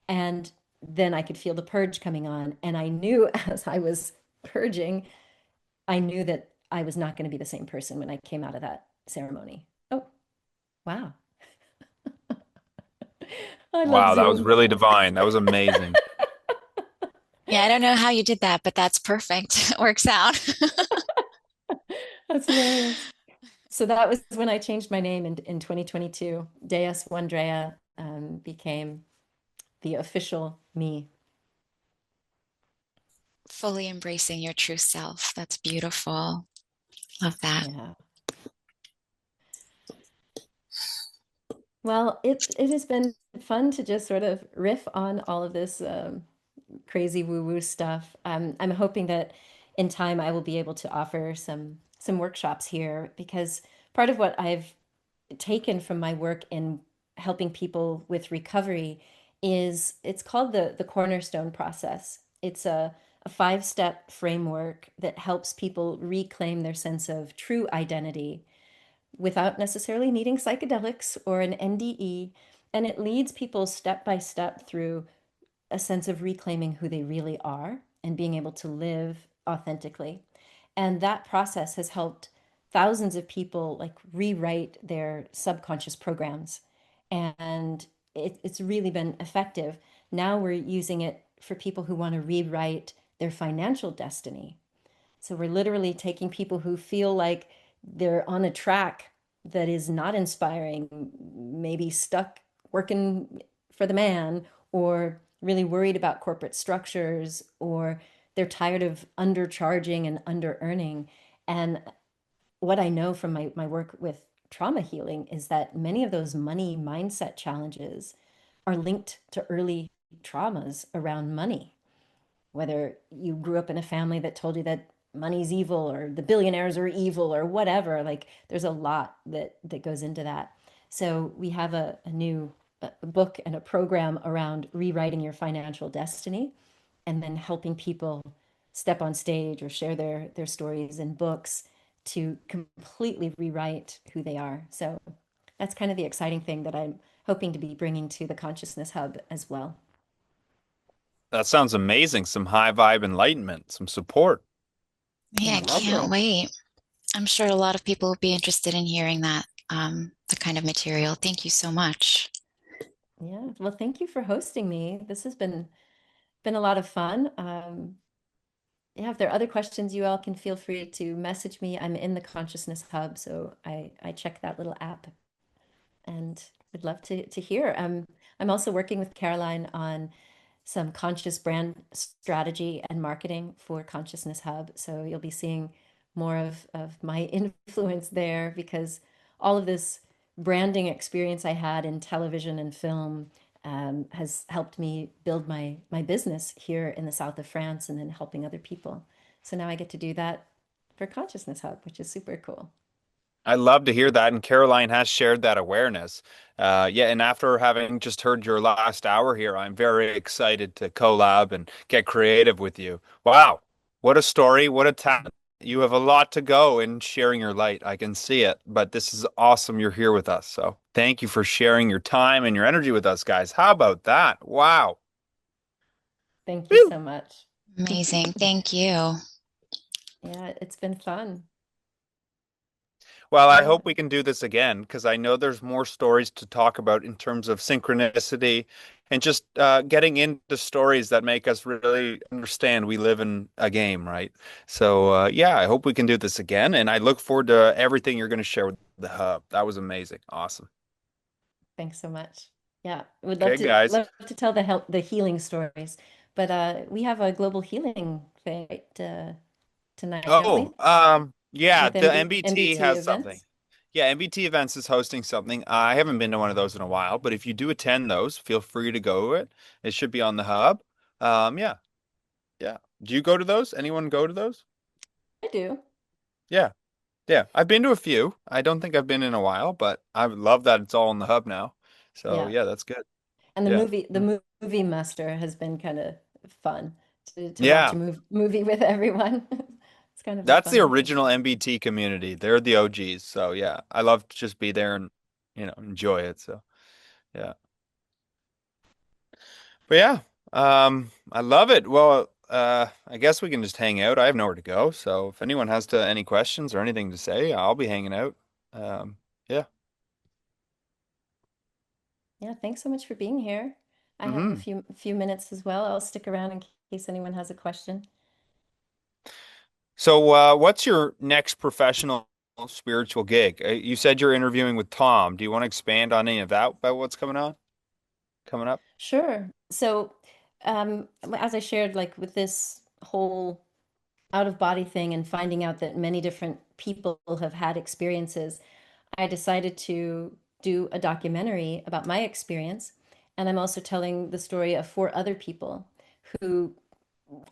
[SPEAKER 3] And then I could feel the purge coming on. And I knew as I was purging, I knew that I was not going to be the same person when I came out of that ceremony. Oh, wow. I love
[SPEAKER 1] Wow, that was
[SPEAKER 3] Zoom.
[SPEAKER 1] really divine. That was amazing.
[SPEAKER 2] Yeah, I don't know how you did that, but that's perfect. It works out.
[SPEAKER 3] That's hilarious. So that was when I changed my name in 2022. DaeEss 1Dréa became the official me.
[SPEAKER 2] Fully embracing your true self. That's beautiful. Love that.
[SPEAKER 3] Yeah. Well, it has been fun to just sort of riff on all of this crazy woo-woo stuff. I'm hoping that in time I will be able to offer some workshops here because part of what I've taken from my work in helping people with recovery is it's called the cornerstone process. It's a five-step framework that helps people reclaim their sense of true identity without necessarily needing psychedelics or an NDE. And it leads people step by step through a sense of reclaiming who they really are and being able to live authentically. And that process has helped thousands of people like rewrite their subconscious programs. And it's really been effective. Now we're using it for people who want to rewrite their financial destiny. So we're literally taking people who feel like they're on a track that is not inspiring, maybe stuck working for the man, or really worried about corporate structures, or they're tired of undercharging and under earning. And what I know from my work with trauma healing is that many of those money mindset challenges are linked to early traumas around money, whether you grew up in a family that told you that money's evil or the billionaires are evil or whatever. Like there's a lot that goes into that. So we have a new book and a program around rewriting your financial destiny and then helping people step on stage or share their stories in books to completely rewrite who they are. So that's kind of the exciting thing that I'm hoping to be bringing to the Consciousness Hub as well.
[SPEAKER 1] That sounds amazing. Some high vibe enlightenment, some support.
[SPEAKER 2] Yeah, I can't
[SPEAKER 3] Lovely.
[SPEAKER 2] wait. I'm sure a lot of people would be interested in hearing that, the kind of material. Thank you so much.
[SPEAKER 3] Yeah. Well, thank you for hosting me. This has been a lot of fun. Yeah, if there are other questions, you all can feel free to message me. I'm in the Consciousness Hub, so I check that little app and would love to hear. I'm also working with Caroline on some conscious brand strategy and marketing for Consciousness Hub. So you'll be seeing more of my influence there because all of this branding experience I had in television and film has helped me build my business here in the south of France and then helping other people. So now I get to do that for Consciousness Hub, which is super cool.
[SPEAKER 1] I love to hear that, and Caroline has shared that awareness. Yeah, and after having just heard your last hour here, I'm very excited to collab and get creative with you. Wow, what a story, what a talent. You have a lot to go in sharing your light. I can see it, but this is awesome you're here with us. So thank you for sharing your time and your energy with us, guys. How about that? Wow.
[SPEAKER 3] Thank you
[SPEAKER 1] Woo!
[SPEAKER 3] so much.
[SPEAKER 2] Amazing. Thank you.
[SPEAKER 3] Yeah, it's been fun.
[SPEAKER 1] Well, I
[SPEAKER 3] Yeah.
[SPEAKER 1] hope we can do this again because I know there's more stories to talk about in terms of synchronicity and just getting into stories that make us really understand we live in a game, right? So, yeah, I hope we can do this again. And I look forward to everything you're going to share with the hub. That was amazing. Awesome.
[SPEAKER 3] Thanks so much. Yeah, would
[SPEAKER 1] Okay, guys.
[SPEAKER 3] love to tell the healing stories. But we have a global healing thing right, tonight, don't
[SPEAKER 1] Oh,
[SPEAKER 3] we?
[SPEAKER 1] yeah,
[SPEAKER 3] With
[SPEAKER 1] the MBT
[SPEAKER 3] MBT
[SPEAKER 1] has something.
[SPEAKER 3] events.
[SPEAKER 1] Yeah, MBT Events is hosting something. I haven't been to one of those in a while, but if you do attend those, feel free to go to it. It should be on the hub. Yeah. Yeah. Do you go to those? Anyone go to those?
[SPEAKER 3] I do.
[SPEAKER 1] Yeah. Yeah. I've been to a few. I don't think I've been in a while, but I love that it's all in the hub now. So
[SPEAKER 3] Yeah.
[SPEAKER 1] yeah, that's good.
[SPEAKER 3] And
[SPEAKER 1] Yeah.
[SPEAKER 3] movie master has been kind of fun to watch a
[SPEAKER 1] Yeah.
[SPEAKER 3] movie with everyone. It's kind of a
[SPEAKER 1] That's the
[SPEAKER 3] fun thing.
[SPEAKER 1] original MBT community. They're the OGs. So yeah, I love to just be there and, enjoy it. So yeah. But yeah, I love it. Well, I guess we can just hang out. I have nowhere to go. So if anyone has any questions or anything to say, I'll be hanging out. Yeah.
[SPEAKER 3] Yeah, thanks so much for being here. I have a
[SPEAKER 1] Hmm.
[SPEAKER 3] few minutes as well. I'll stick around in case anyone has a question.
[SPEAKER 1] So, what's your next professional spiritual gig. You said you're interviewing with Tom. Do you want to expand on any of that about what's coming on, coming up?
[SPEAKER 3] Sure. So, as I shared, like with this whole out of body thing and finding out that many different people have had experiences, I decided to do a documentary about my experience. And I'm also telling the story of four other people who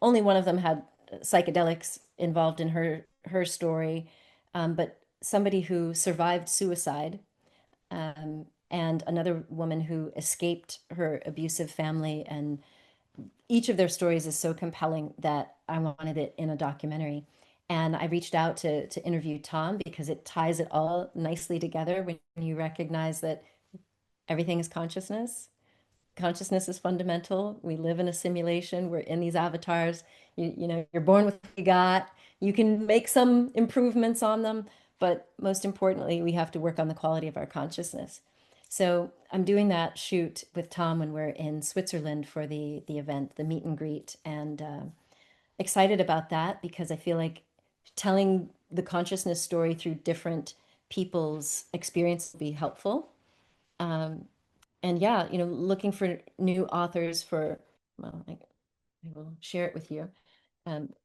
[SPEAKER 3] only one of them had psychedelics involved in her story, but somebody who survived suicide, and another woman who escaped her abusive family. And each of their stories is so compelling that I wanted it in a documentary. And I reached out to interview Tom because it ties it all nicely together when you recognize that everything is consciousness. Consciousness is fundamental. We live in a simulation. We're in these avatars. You know, you're born with what you got. You can make some improvements on them, but most importantly, we have to work on the quality of our consciousness. So I'm doing that shoot with Tom when we're in Switzerland for the event, the meet and greet, and excited about that because I feel like telling the consciousness story through different people's experience will be helpful. Um, and yeah, you know, looking for new authors for, well, I will share it with you.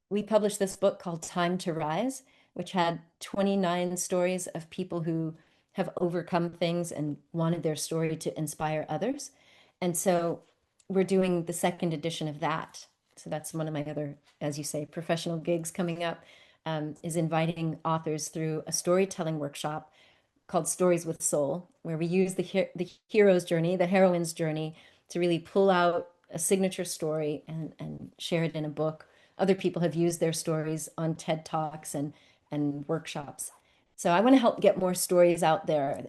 [SPEAKER 3] We published this book called Time to Rise, which had 29 stories of people who have overcome things and wanted their story to inspire others. And so we're doing the second edition of that. So that's one of my other, as you say, professional gigs coming up, is inviting authors through a storytelling workshop called Stories with Soul, where we use the hero's journey, the heroine's journey, to really pull out a signature story and share it in a book. Other people have used their stories on TED Talks and workshops. So I want to help get more stories out there,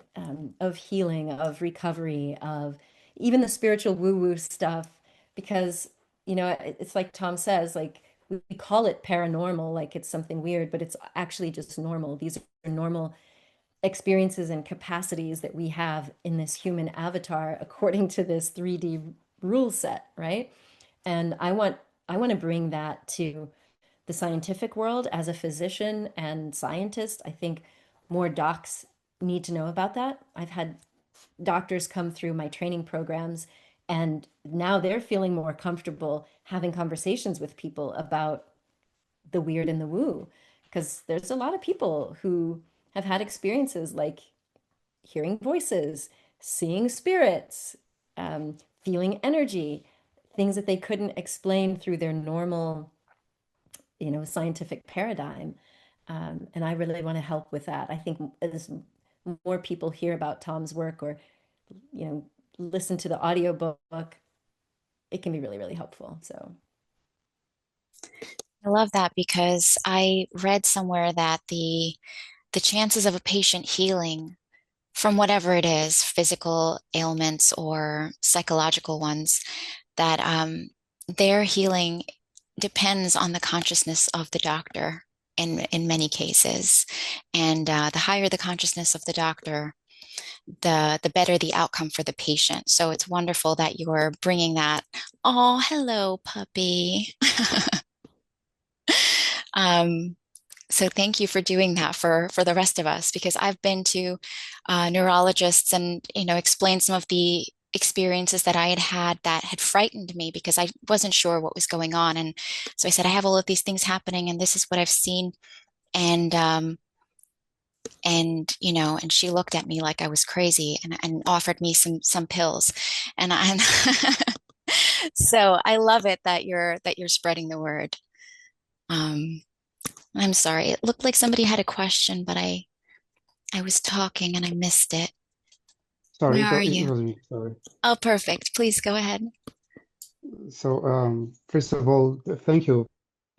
[SPEAKER 3] of healing, of recovery, of even the spiritual woo-woo stuff, because, you know, it's like Tom says, like we call it paranormal, like it's something weird, but it's actually just normal. These are normal experiences and capacities that we have in this human avatar according to this 3D rule set, right? And I want to bring that to the scientific world as a physician and scientist. I think more docs need to know about that. I've had doctors come through my training programs and now they're feeling more comfortable having conversations with people about the weird and the woo, because there's a lot of people who have had experiences like hearing voices, seeing spirits, feeling energy, things that they couldn't explain through their normal, you know, scientific paradigm. And I really want to help with that. I think as more people hear about Tom's work or, you know, listen to the audiobook, it can be really, really helpful. So,
[SPEAKER 2] I love that because I read somewhere that the chances of a patient healing from whatever it is, physical ailments or psychological ones, that their healing depends on the consciousness of the doctor in many cases. And the higher the consciousness of the doctor, the better the outcome for the patient. So it's wonderful that you're bringing that. Oh, hello, puppy. um, so thank you for doing that for the rest of us, because I've been to neurologists and explained some of the experiences that I had had that had frightened me because I wasn't sure what was going on. And so I said, I have all of these things happening, and this is what I've seen. And and she looked at me like I was crazy and offered me some pills. And I
[SPEAKER 3] yeah.
[SPEAKER 2] so I love it that you're spreading the word. Um, I'm sorry. It looked like somebody had a question, but I was talking and I missed it.
[SPEAKER 4] Sorry,
[SPEAKER 2] Where are
[SPEAKER 4] it
[SPEAKER 2] you?
[SPEAKER 4] was me. Sorry.
[SPEAKER 2] Oh, perfect. Please go ahead.
[SPEAKER 4] So, first of all, thank you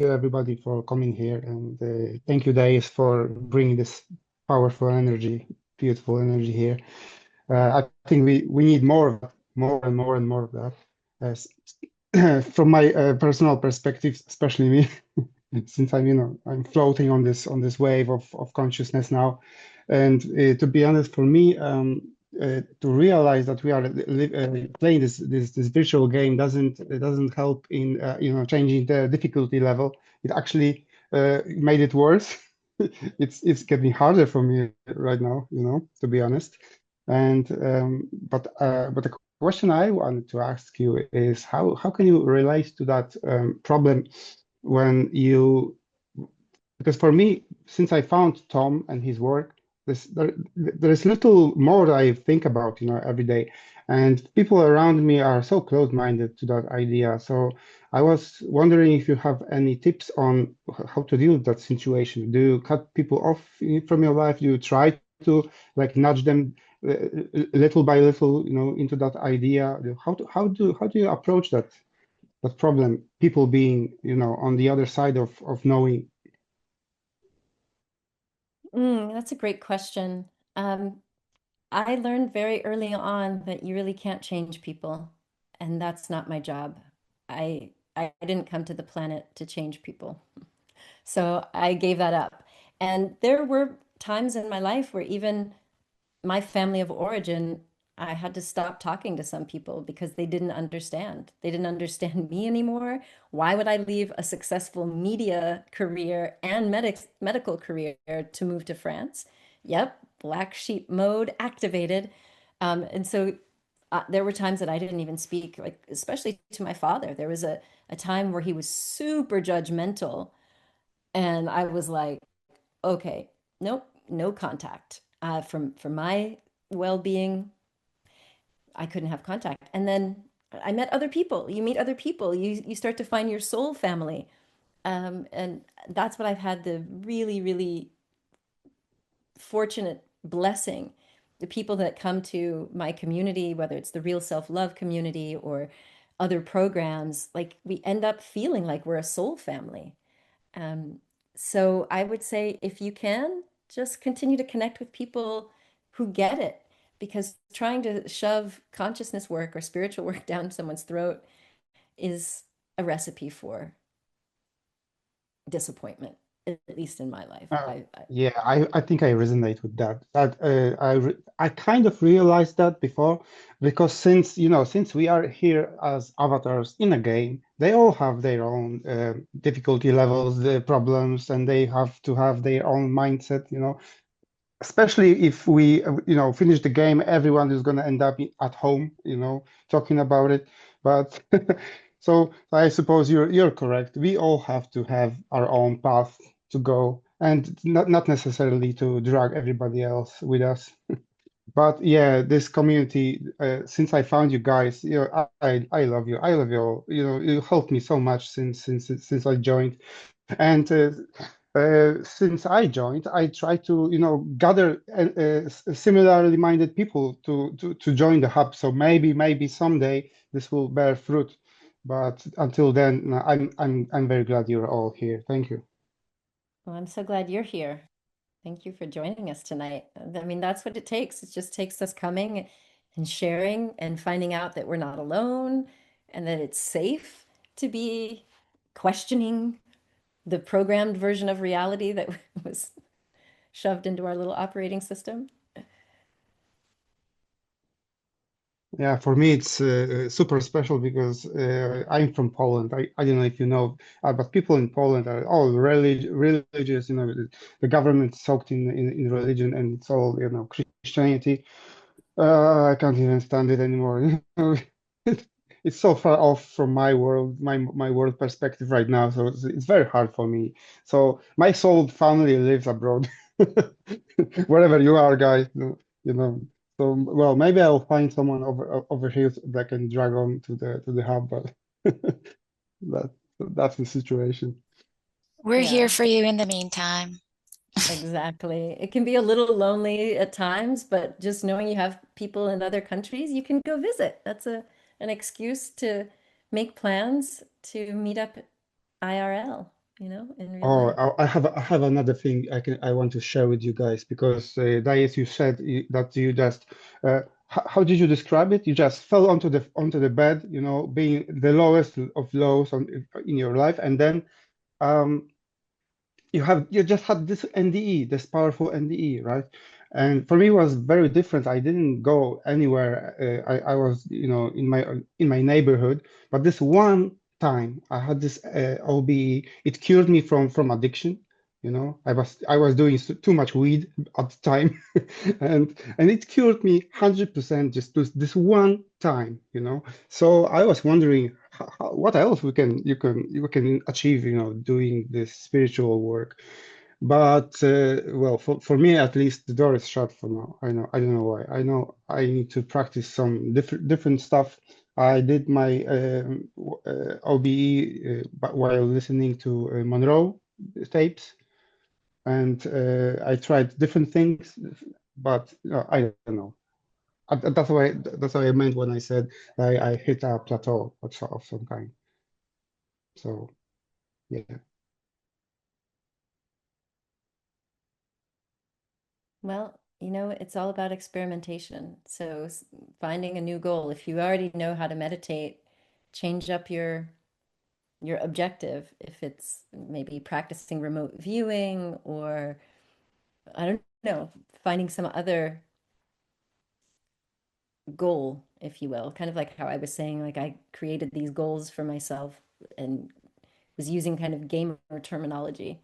[SPEAKER 4] to everybody for coming here, and thank you, DaeEss, for bringing this powerful energy, beautiful energy here. I think we need more of that, more and more and more of that. From my personal perspective, especially me, since I'm floating on this wave of consciousness now, and to be honest, for me, to realize that we are playing this virtual game doesn't help in changing the difficulty level. It actually made it worse. it's getting harder for me right now, to be honest. And but the question I wanted to ask you is how can you relate to that problem when you because for me, since I found Tom and his work, there's little more that I think about, every day. And people around me are so close-minded to that idea. So I was wondering if you have any tips on how to deal with that situation. Do you cut people off from your life? Do you try to like nudge them little by little, into that idea? How do you approach that problem? People being, on the other side of knowing.
[SPEAKER 3] That's a great question. Um, I learned very early on that you really can't change people, and that's not my job. I didn't come to the planet to change people. So I gave that up. And there were times in my life where even my family of origin, I had to stop talking to some people because they didn't understand. They didn't understand me anymore. Why would I leave a successful media career and medical career to move to France? Yep, black sheep mode activated. And so there were times that I didn't even speak, like especially to my father. There was a time where he was super judgmental, and I was like, okay, nope, no contact. For my well-being, I couldn't have contact. And then I met other people. You meet other people. You start to find your soul family. And that's what I've had the really, really fortunate blessing. The people that come to my community, whether it's the Real Self-Love community or other programs, like we end up feeling like we're a soul family. Um, so I would say if you can, just continue to connect with people who get it, because trying to shove consciousness work or spiritual work down someone's throat is a recipe for disappointment, at least in my life.
[SPEAKER 4] Uh, yeah, I think I resonate with that. I kind of realized that before because since we are here as avatars in a game, they all have their own difficulty levels, the problems, and they have to have their own mindset, especially if we finish the game, everyone is going to end up at home, talking about it. But so I suppose you're correct. We all have to have our own path to go, and not necessarily to drag everybody else with us. But yeah, this community, since I found you guys, I love you. I love you all. You helped me so much since I joined. And since I joined, I try to, gather similarly minded people to join the hub. So maybe someday this will bear fruit. But until then, no, I'm very glad you're all here. Thank you.
[SPEAKER 3] Well, I'm so glad you're here. Thank you for joining us tonight. I mean, that's what it takes. It just takes us coming and sharing and finding out that we're not alone and that it's safe to be questioning the programmed version of reality that was shoved into our little operating system.
[SPEAKER 4] Yeah, for me it's super special because I'm from Poland. I don't know if you know, but people in Poland are all religious. The government soaked in religion, and it's all Christianity. I can't even stand it anymore. It's so far off from my world, my world perspective right now. So it's very hard for me. So my soul family lives abroad, wherever you are, guys. You know. So well, maybe I'll find someone over here that I can drag on to the hub, but that that's the situation.
[SPEAKER 2] We're here
[SPEAKER 3] Yeah,
[SPEAKER 2] for you in the meantime.
[SPEAKER 3] exactly. It can be a little lonely at times, but just knowing you have people in other countries you can go visit. That's an excuse to make plans to meet up IRL, in real
[SPEAKER 4] Oh,
[SPEAKER 3] life.
[SPEAKER 4] I have another thing I want to share with you guys because DaeEss, you said that you just how did you describe it? You just fell onto the bed, being the lowest of lows in your life, and then um, you just had this NDE, this powerful NDE, right? And for me, it was very different. I didn't go anywhere. I was, in my neighborhood, but this one time I had this OBE. It cured me from addiction. You know, I was doing too much weed at the time, and it cured me 100% just this one time. You know, so I was wondering what else you can achieve. You know, doing this spiritual work. But well, for me at least, the door is shut for now. I don't know why. I know I need to practice some different stuff. I did my OBE while listening to Monroe tapes, and I tried different things, but I don't know. That's what I meant when I said I hit a plateau of some kind. So yeah.
[SPEAKER 3] Well, it's all about experimentation. So finding a new goal. If you already know how to meditate, change up your objective. If it's maybe practicing remote viewing, or I don't know, finding some other goal, if you will. Kind of like how I was saying, like I created these goals for myself and was using kind of gamer terminology,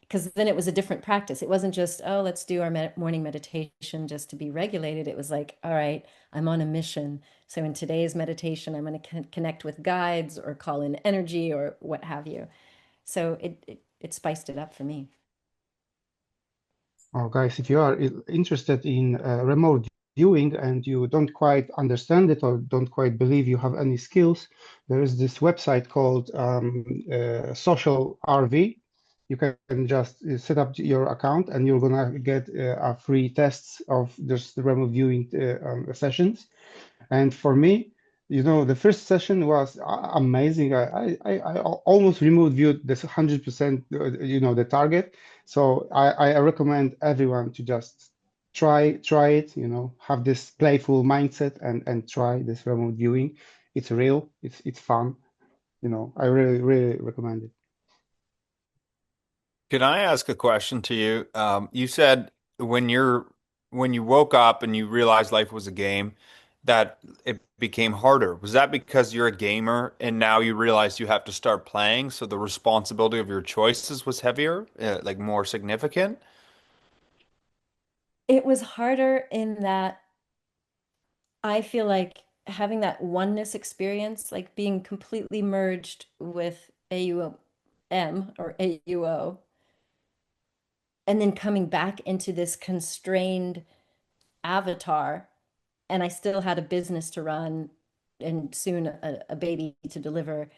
[SPEAKER 3] because then it was a different practice. It wasn't just, oh, let's do our morning meditation just to be regulated. It was like, all right, I'm on a mission. So in today's meditation, I'm going to connect with guides or call in energy or what have you. So it spiced it up for me.
[SPEAKER 4] Oh, guys, if you are interested in remote viewing and you don't quite understand it or don't quite believe you have any skills, there is this website called Social RV. You can just set up your account and you're gonna get a free tests of just the remote viewing sessions. And for me, the first session was amazing. I almost remote viewed this 100%, the target. So I recommend everyone to just try it, have this playful mindset and try this remote viewing. It's real, it's fun, I really, really recommend it.
[SPEAKER 1] Can I ask a question to you? You said when you woke up and you realized life was a game, that it became harder. Was that because you're a gamer and now you realize you have to start playing, so the responsibility of your choices was heavier, like more significant?
[SPEAKER 3] It was harder in that I feel like having that oneness experience, like being completely merged with AUM or AUO, and then coming back into this constrained avatar, and I still had a business to run and soon a baby to deliver.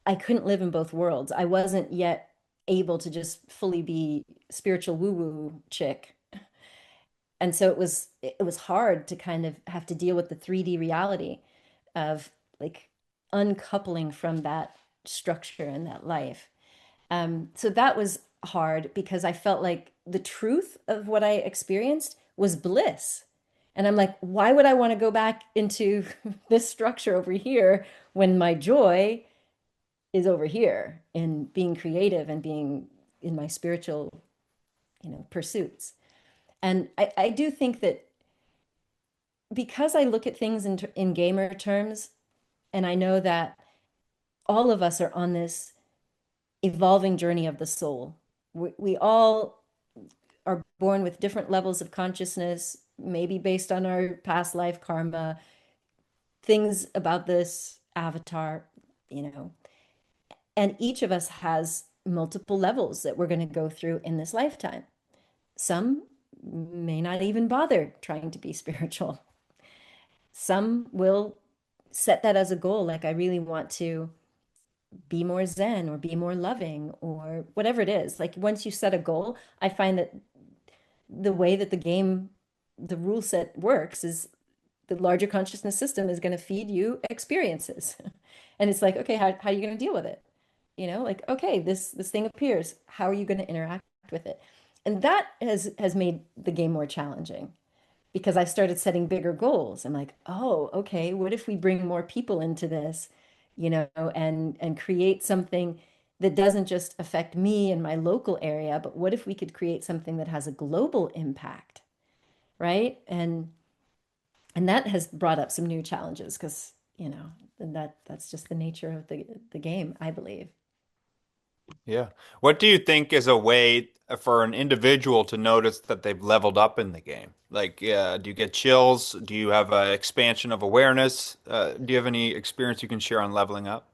[SPEAKER 3] I couldn't live in both worlds. I wasn't yet able to just fully be spiritual woo-woo chick. And so it was hard to kind of have to deal with the 3D reality of like uncoupling from that structure and that life. So that was hard because I felt like the truth of what I experienced was bliss. And I'm like, why would I want to go back into this structure over here when my joy is over here in being creative and being in my spiritual, pursuits? And I do think that because I look at things in gamer terms, and I know that all of us are on this evolving journey of the soul. We all are born with different levels of consciousness, maybe based on our past life karma, things about this avatar, you know, and each of us has multiple levels that we're going to go through in this lifetime. Some may not even bother trying to be spiritual. Some will set that as a goal, like I really want to be more zen or be more loving or whatever it is. Like once you set a goal, I find that the way that the rule set works is the larger consciousness system is going to feed you experiences. And it's like, okay, how are you going to deal with it? Like, okay, this thing appears. How are you going to interact with it? And that has made the game more challenging because I started setting bigger goals. I'm like, oh, okay, what if we bring more people into this, and create something that doesn't just affect me and my local area, but what if we could create something that has a global impact, right? And that has brought up some new challenges because, that's just the nature of the game, I believe.
[SPEAKER 1] Yeah. What do you think is a way for an individual to notice that they've leveled up in the game? Like, do you get chills? Do you have an expansion of awareness? Do you have any experience you can share on leveling up?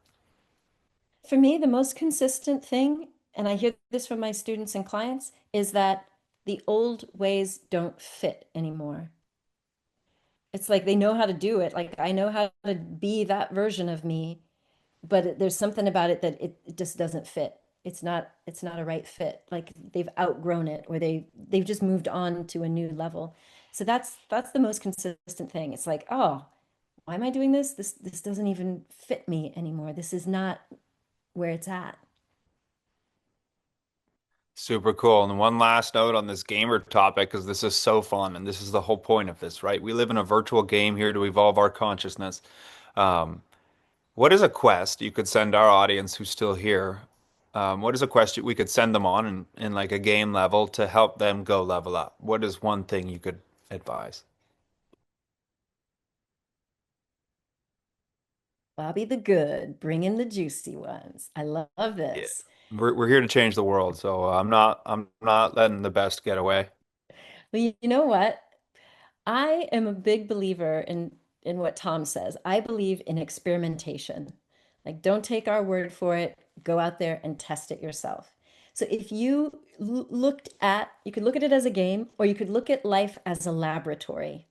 [SPEAKER 3] For me, the most consistent thing, and I hear this from my students and clients, is that the old ways don't fit anymore. It's like they know how to do it. Like I know how to be that version of me, but there's something about it that it just doesn't fit. It's not a right fit. Like they've outgrown it or they've just moved on to a new level. So that's the most consistent thing. It's like, oh, why am I doing this? This doesn't even fit me anymore. This is not where it's at.
[SPEAKER 1] Super cool. And one last note on this gamer topic, because this is so fun, and this is the whole point of this, right? We live in a virtual game here to evolve our consciousness. Um, what is a quest you could send our audience who's still here? What is a quest we could send them on in like a game level to help them go level up? What is one thing you could advise?
[SPEAKER 3] Bobby the Good, bring in the juicy ones. I love
[SPEAKER 1] Yeah.
[SPEAKER 3] this.
[SPEAKER 1] We're here to change the world, so I'm not letting the best get away.
[SPEAKER 3] Well, you know what? I am a big believer in what Tom says. I believe in experimentation. Like, don't take our word for it. Go out there and test it yourself. So if you looked at, you could look at it as a game, or you could look at life as a laboratory.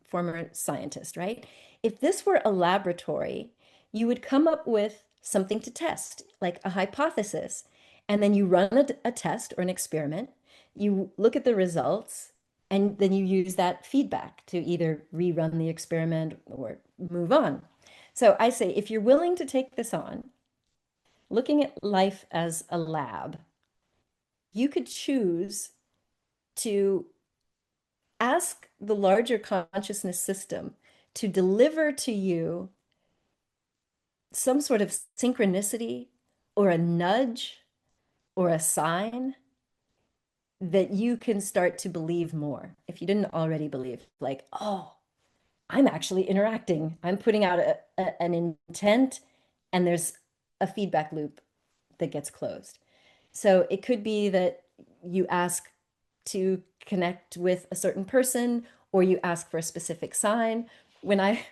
[SPEAKER 3] Former scientist, right? If this were a laboratory, you would come up with something to test, like a hypothesis, and then you run a test or an experiment. You look at the results and then you use that feedback to either rerun the experiment or move on. So I say, if you're willing to take this on, looking at life as a lab, you could choose to ask the larger consciousness system to deliver to you some sort of synchronicity or a nudge or a sign that you can start to believe more. If you didn't already believe, like, oh, I'm actually interacting. I'm putting out an intent, and there's a feedback loop that gets closed. So it could be that you ask to connect with a certain person, or you ask for a specific sign. When I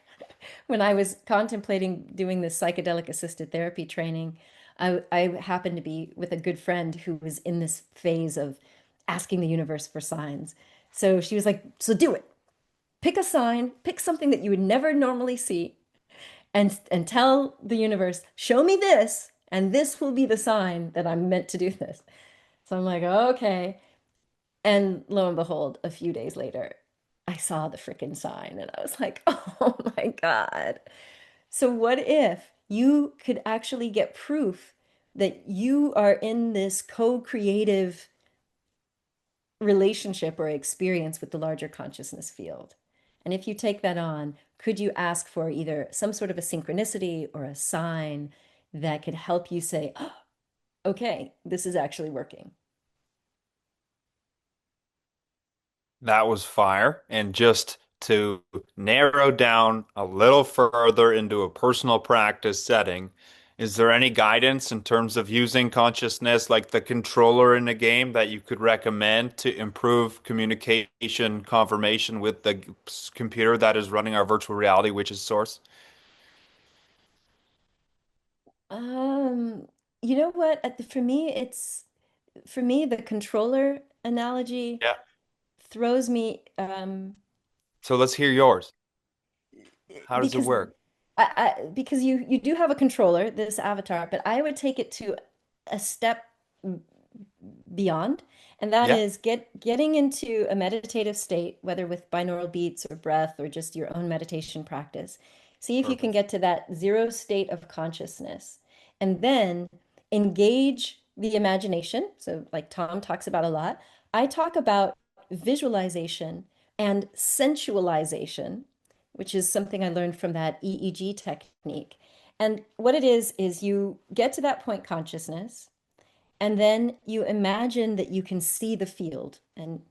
[SPEAKER 3] when I was contemplating doing this psychedelic assisted therapy training, I happened to be with a good friend who was in this phase of asking the universe for signs. So she was like, "So do it. Pick a sign, pick something that you would never normally see, and tell the universe, show me this, and this will be the sign that I'm meant to do this." So I'm like, okay. And lo and behold, a few days later, I saw the freaking sign and I was like, oh my God. So what if you could actually get proof that you are in this co-creative relationship or experience with the larger consciousness field? And if you take that on, could you ask for either some sort of a synchronicity or a sign that could help you say, oh, okay, this is actually working?
[SPEAKER 1] That was fire. And just to narrow down a little further into a personal practice setting, is there any guidance in terms of using consciousness like the controller in a game that you could recommend to improve communication confirmation with the computer that is running our virtual reality, which is Source?
[SPEAKER 3] Um, you know what? For me, for me, the controller analogy
[SPEAKER 1] Yeah.
[SPEAKER 3] throws me
[SPEAKER 1] So let's hear yours. How does it
[SPEAKER 3] because
[SPEAKER 1] work?
[SPEAKER 3] because you do have a controller, this avatar, but I would take it to a step beyond, and that
[SPEAKER 1] Yeah.
[SPEAKER 3] is getting into a meditative state, whether with binaural beats or breath or just your own meditation practice. See if you can
[SPEAKER 1] Perfect.
[SPEAKER 3] get to that zero state of consciousness, and then engage the imagination. So, like Tom talks about a lot, I talk about visualization and sensualization, which is something I learned from that EEG technique. And what it is you get to that point consciousness, and then you imagine that you can see the field. And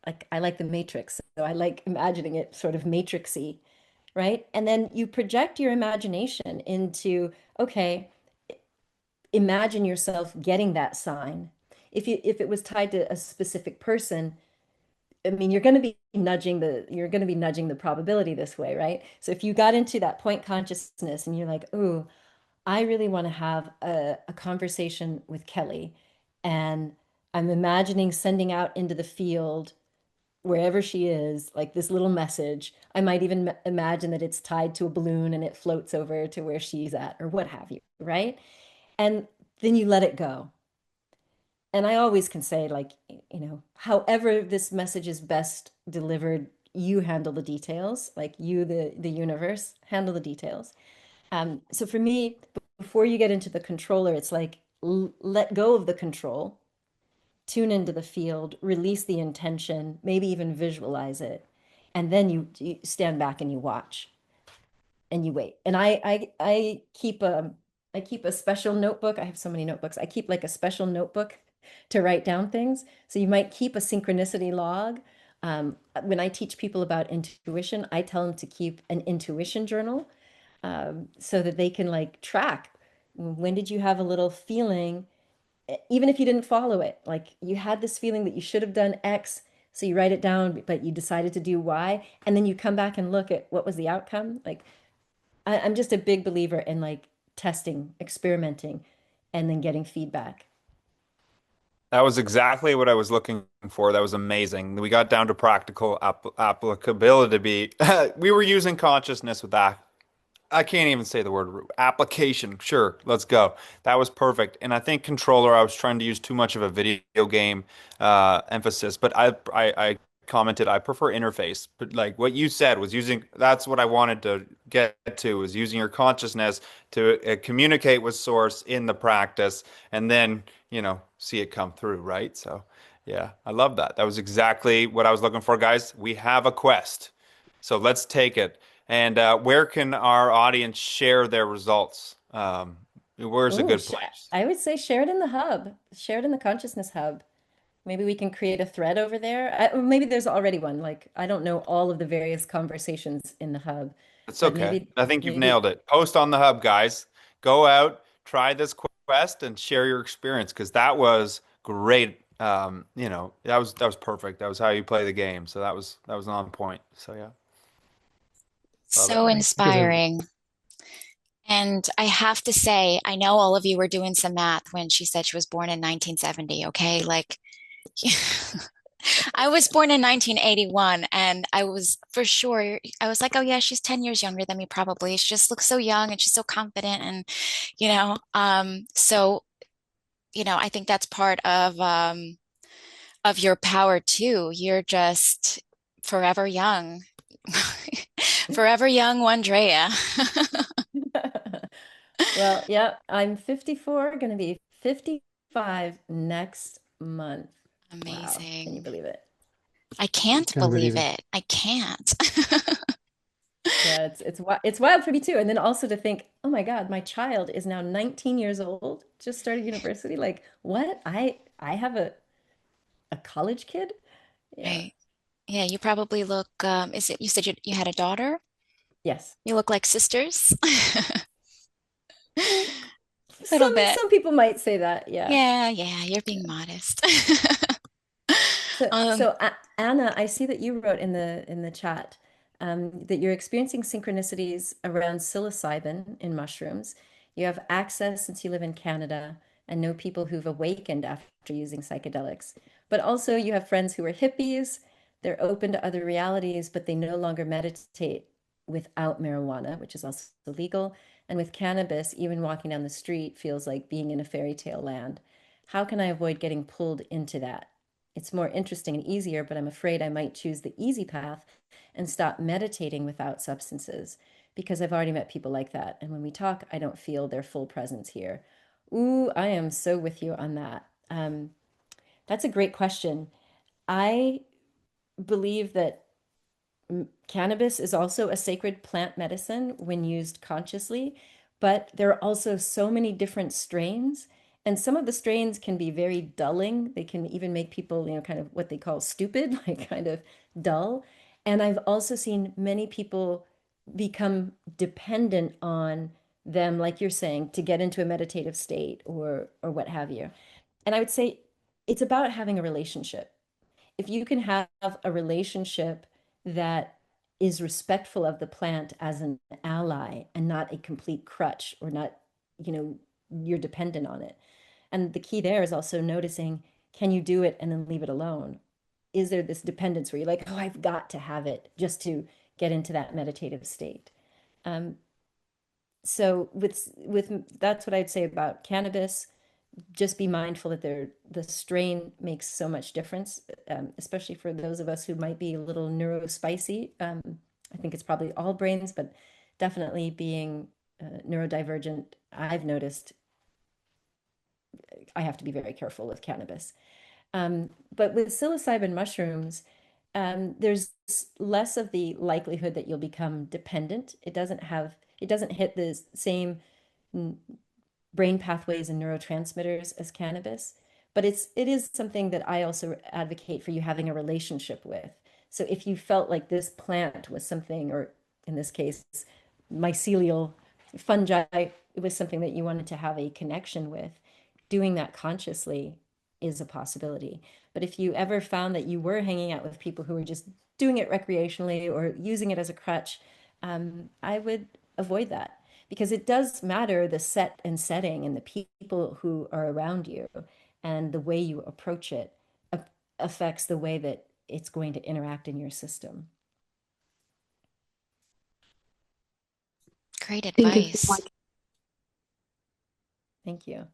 [SPEAKER 3] like I like the matrix, so I like imagining it sort of matrixy, right? And then you project your imagination into, okay, imagine yourself getting that sign. If it was tied to a specific person, I mean, you're going to be nudging the probability this way, right? So if you got into that point consciousness and you're like, "Ooh, I really want to have a conversation with Kelly," and I'm imagining sending out into the field wherever she is, like this little message. I might even imagine that it's tied to a balloon and it floats over to where she's at or what have you, right? And then you let it go. And I always can say, like, however this message is best delivered, you handle the details, like you, the universe, handle the details. So for me, before you get into the controller, it's like let go of the control, tune into the field, release the intention, maybe even visualize it, and then you stand back and you watch and you wait. And I keep a special notebook. I have so many notebooks. I keep like a special notebook to write down things. So you might keep a synchronicity log. When I teach people about intuition, I tell them to keep an intuition journal, so that they can like track when did you have a little feeling, even if you didn't follow it. Like you had this feeling that you should have done X, so you write it down, but you decided to do Y, and then you come back and look at what was the outcome. Like I'm just a big believer in like testing, experimenting, and then getting feedback.
[SPEAKER 1] That was exactly what I was looking for. That was amazing. We got down to practical applicability. We were using consciousness with that. I can't even say the word application. Sure, let's go. That was perfect. And I think controller, I was trying to use too much of a video game emphasis, but I commented I prefer interface. But like what you said was using, that's what I wanted to get to, was using your consciousness to communicate with source in the practice and then, see it come through, right? So yeah, I love that. That was exactly what I was looking for, guys. We have a quest. So let's take it. And where can our audience share their results? Where's a
[SPEAKER 3] Oh,
[SPEAKER 1] good place?
[SPEAKER 3] I would say share it in the hub, share it in the consciousness hub. Maybe we can create a thread over there. Maybe there's already one. Like I don't know all of the various conversations in the hub,
[SPEAKER 1] It's
[SPEAKER 3] but
[SPEAKER 1] okay.
[SPEAKER 3] maybe
[SPEAKER 1] I think you've
[SPEAKER 3] maybe
[SPEAKER 1] nailed it. Post on the hub, guys. Go out, try this quest, and share your experience because that was great. That was perfect. That was how you play the game. So that was on point. So yeah, love it.
[SPEAKER 2] So
[SPEAKER 4] Thank you very much.
[SPEAKER 2] inspiring. And I have to say, I know all of you were doing some math when she said she was born in 1970, okay? Like, I was born in 1981, and I was for sure, I was like, oh yeah, she's 10 years younger than me, probably. She just looks so young and she's so confident. And, so, I think that's part of your power too. You're just forever young, forever young, 1Dréa.
[SPEAKER 3] well, yeah, I'm 54, going to be 55 next month. Wow, can you
[SPEAKER 2] Amazing.
[SPEAKER 3] believe it?
[SPEAKER 2] I can't
[SPEAKER 4] Can't believe
[SPEAKER 2] believe
[SPEAKER 4] it.
[SPEAKER 2] it. I can't.
[SPEAKER 3] Yeah, it's wild for me too. And then also to think, oh my God, my child is now 19 years old, just started university. Like, what? I have a college kid? Yeah.
[SPEAKER 2] Right. Yeah, you probably look, you said you had a daughter?
[SPEAKER 3] Yes.
[SPEAKER 2] You look like sisters.
[SPEAKER 3] Mm,
[SPEAKER 2] Little
[SPEAKER 3] Some
[SPEAKER 2] bit.
[SPEAKER 3] some people might say that. Yeah.
[SPEAKER 2] Yeah, yeah, you're
[SPEAKER 3] Yeah.
[SPEAKER 2] being modest.
[SPEAKER 3] So,
[SPEAKER 2] Um,
[SPEAKER 3] so Anna, I see that you wrote in the chat, that you're experiencing synchronicities around psilocybin in mushrooms. You have access since you live in Canada and know people who've awakened after using psychedelics. But also, you have friends who are hippies. They're open to other realities, but they no longer meditate without marijuana, which is also legal. And with cannabis, even walking down the street feels like being in a fairy tale land. How can I avoid getting pulled into that? It's more interesting and easier, but I'm afraid I might choose the easy path and stop meditating without substances because I've already met people like that. And when we talk, I don't feel their full presence here. Ooh, I am so with you on that. That's a great question. I believe that cannabis is also a sacred plant medicine when used consciously, but there are also so many different strains. And some of the strains can be very dulling. They can even make people, kind of what they call stupid, like kind of dull. And I've also seen many people become dependent on them, like you're saying, to get into a meditative state or what have you. And I would say it's about having a relationship. If you can have a relationship that is respectful of the plant as an ally and not a complete crutch, or not, you know, you're dependent on it. And the key there is also noticing, can you do it and then leave it alone? Is there this dependence where you're like, oh, I've got to have it just to get into that meditative state? Um, so with that's what I'd say about cannabis. Just be mindful that the strain makes so much difference, especially for those of us who might be a little neurospicy. I think it's probably all brains, but definitely being neurodivergent, I've noticed I have to be very careful with cannabis. But with psilocybin mushrooms, there's less of the likelihood that you'll become dependent. It doesn't hit the same brain pathways and neurotransmitters as cannabis, but it is something that I also advocate for you having a relationship with. So if you felt like this plant was something, or in this case, mycelial fungi, it was something that you wanted to have a connection with, doing that consciously is a possibility. But if you ever found that you were hanging out with people who were just doing it recreationally or using it as a crutch, I would avoid that, because it does matter the set and setting and the people who are around you, and the way you approach it affects the way that it's going to interact in your system.
[SPEAKER 2] Great
[SPEAKER 5] Thank you so
[SPEAKER 2] advice.
[SPEAKER 5] much.
[SPEAKER 3] Thank you.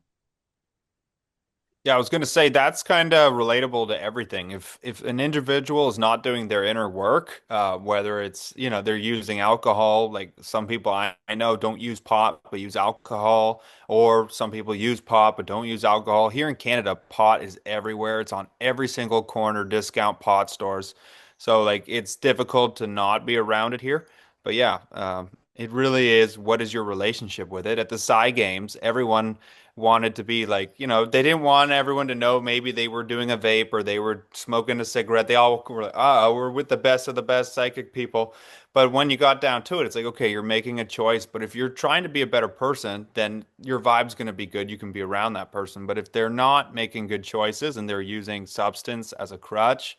[SPEAKER 1] Yeah, I was going to say that's kind of relatable to everything. If an individual is not doing their inner work, whether it's, you know, they're using alcohol, like some people I know don't use pot but use alcohol, or some people use pot but don't use alcohol. Here in Canada, pot is everywhere. It's on every single corner, discount pot stores. So like it's difficult to not be around it here. But yeah, it really is. What is your relationship with it? At the Psy Games, everyone wanted to be like, you know, they didn't want everyone to know maybe they were doing a vape or they were smoking a cigarette. They all were like, oh, we're with the best of the best psychic people. But when you got down to it, it's like, okay, you're making a choice. But if you're trying to be a better person, then your vibe's going to be good. You can be around that person. But if they're not making good choices and they're using substance as a crutch,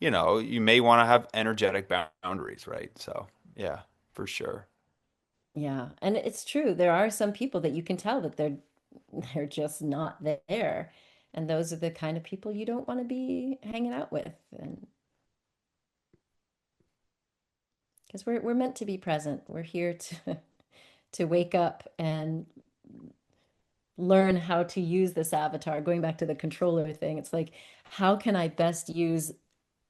[SPEAKER 1] you know, you may want to have energetic boundaries, right? So, yeah, for sure.
[SPEAKER 3] Yeah, and it's true. There are some people that you can tell that they're just not there. And those are the kind of people you don't want to be hanging out with. And because we're meant to be present. We're here to to wake up and learn how to use this avatar. Going back to the controller thing, it's like, how can I best use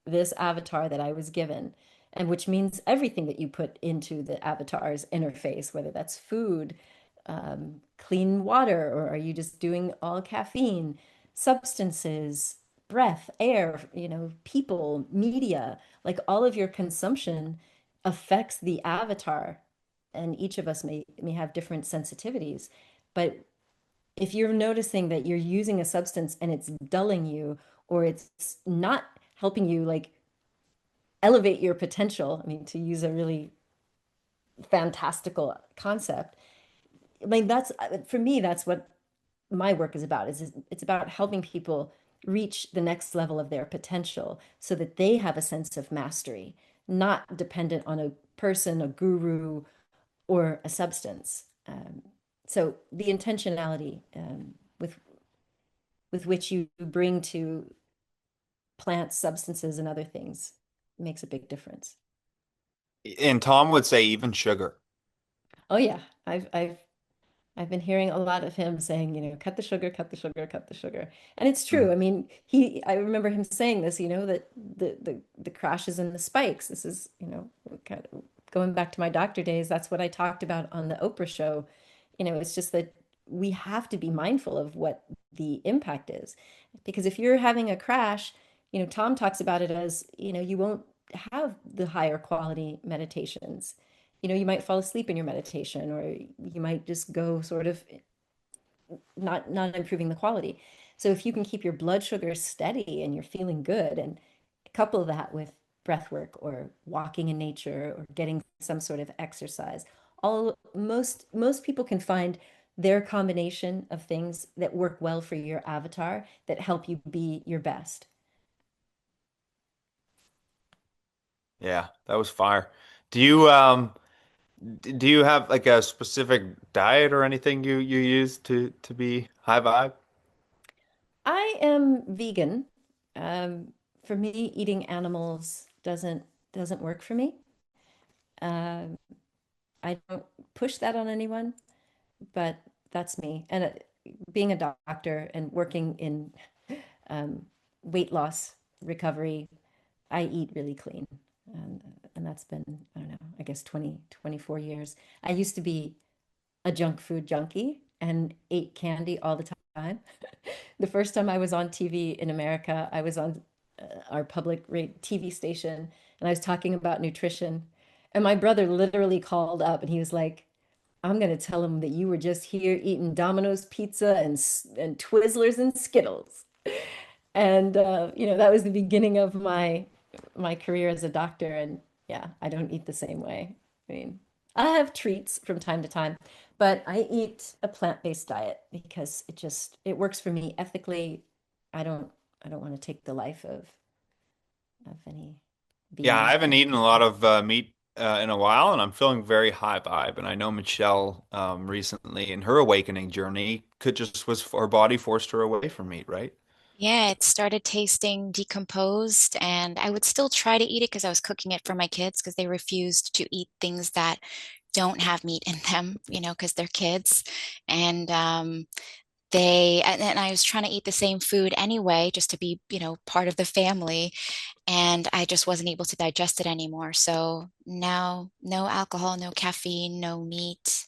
[SPEAKER 3] this avatar that I was given? And which means everything that you put into the avatar's interface, whether that's food, clean water, or are you just doing all caffeine, substances, breath, air, you know, people, media, like all of your consumption affects the avatar. And each of us may have different sensitivities. But if you're noticing that you're using a substance and it's dulling you, or it's not helping you like elevate your potential, I mean, to use a really fantastical concept, I mean, that's for me, that's what my work is about, is it's about helping people reach the next level of their potential so that they have a sense of mastery, not dependent on a person, a guru, or a substance. So the intentionality with which you bring to plants, substances, and other things makes a big difference.
[SPEAKER 1] And Tom would say even sugar.
[SPEAKER 3] Oh yeah, I've been hearing a lot of him saying, you know, cut the sugar, cut the sugar, cut the sugar. And it's true. I mean, I remember him saying this, you know, that the crashes and the spikes. This is, you know, kind of going back to my doctor days, that's what I talked about on the Oprah show. You know, it's just that we have to be mindful of what the impact is. Because if you're having a crash, you know, Tom talks about it as, you know, you won't have the higher quality meditations. You know, you might fall asleep in your meditation, or you might just go sort of not improving the quality. So if you can keep your blood sugar steady and you're feeling good, and couple that with breath work or walking in nature or getting some sort of exercise, all most people can find their combination of things that work well for your avatar that help you be your best.
[SPEAKER 1] Yeah, that was fire. Do you do you have like a specific diet or anything you use to be high vibe?
[SPEAKER 3] I am vegan. For me, eating animals doesn't work for me. Um, I don't push that on anyone, but that's me. And being a doctor and working in um, weight loss recovery, I eat really clean. And, and that's been, I don't know, I guess 24 years. I used to be a junk food junkie and ate candy all the time. The first time I was on TV in America, I was on our public TV station and I was talking about nutrition. And my brother literally called up and he was like, I'm going to tell him that you were just here eating Domino's pizza and Twizzlers and Skittles. And that was the beginning of my career as a doctor. And yeah, I don't eat the same way. I mean, I have treats from time to time, but I eat a plant-based diet because it works for me ethically. I don't I don't want to take the life of any
[SPEAKER 1] Yeah, I
[SPEAKER 3] being.
[SPEAKER 1] haven't eaten a lot of meat in a while, and I'm feeling very high vibe. And I know Michelle recently in her awakening journey could just was her body forced her away from meat, right?
[SPEAKER 2] Yeah, it started tasting decomposed, and I would still try to eat it because I was cooking it for my kids because they refused to eat things that don't have meat in them, because they're kids. And and I was trying to eat the same food anyway, just to be, part of the family. And I just wasn't able to digest it anymore. So now, no alcohol, no caffeine, no meat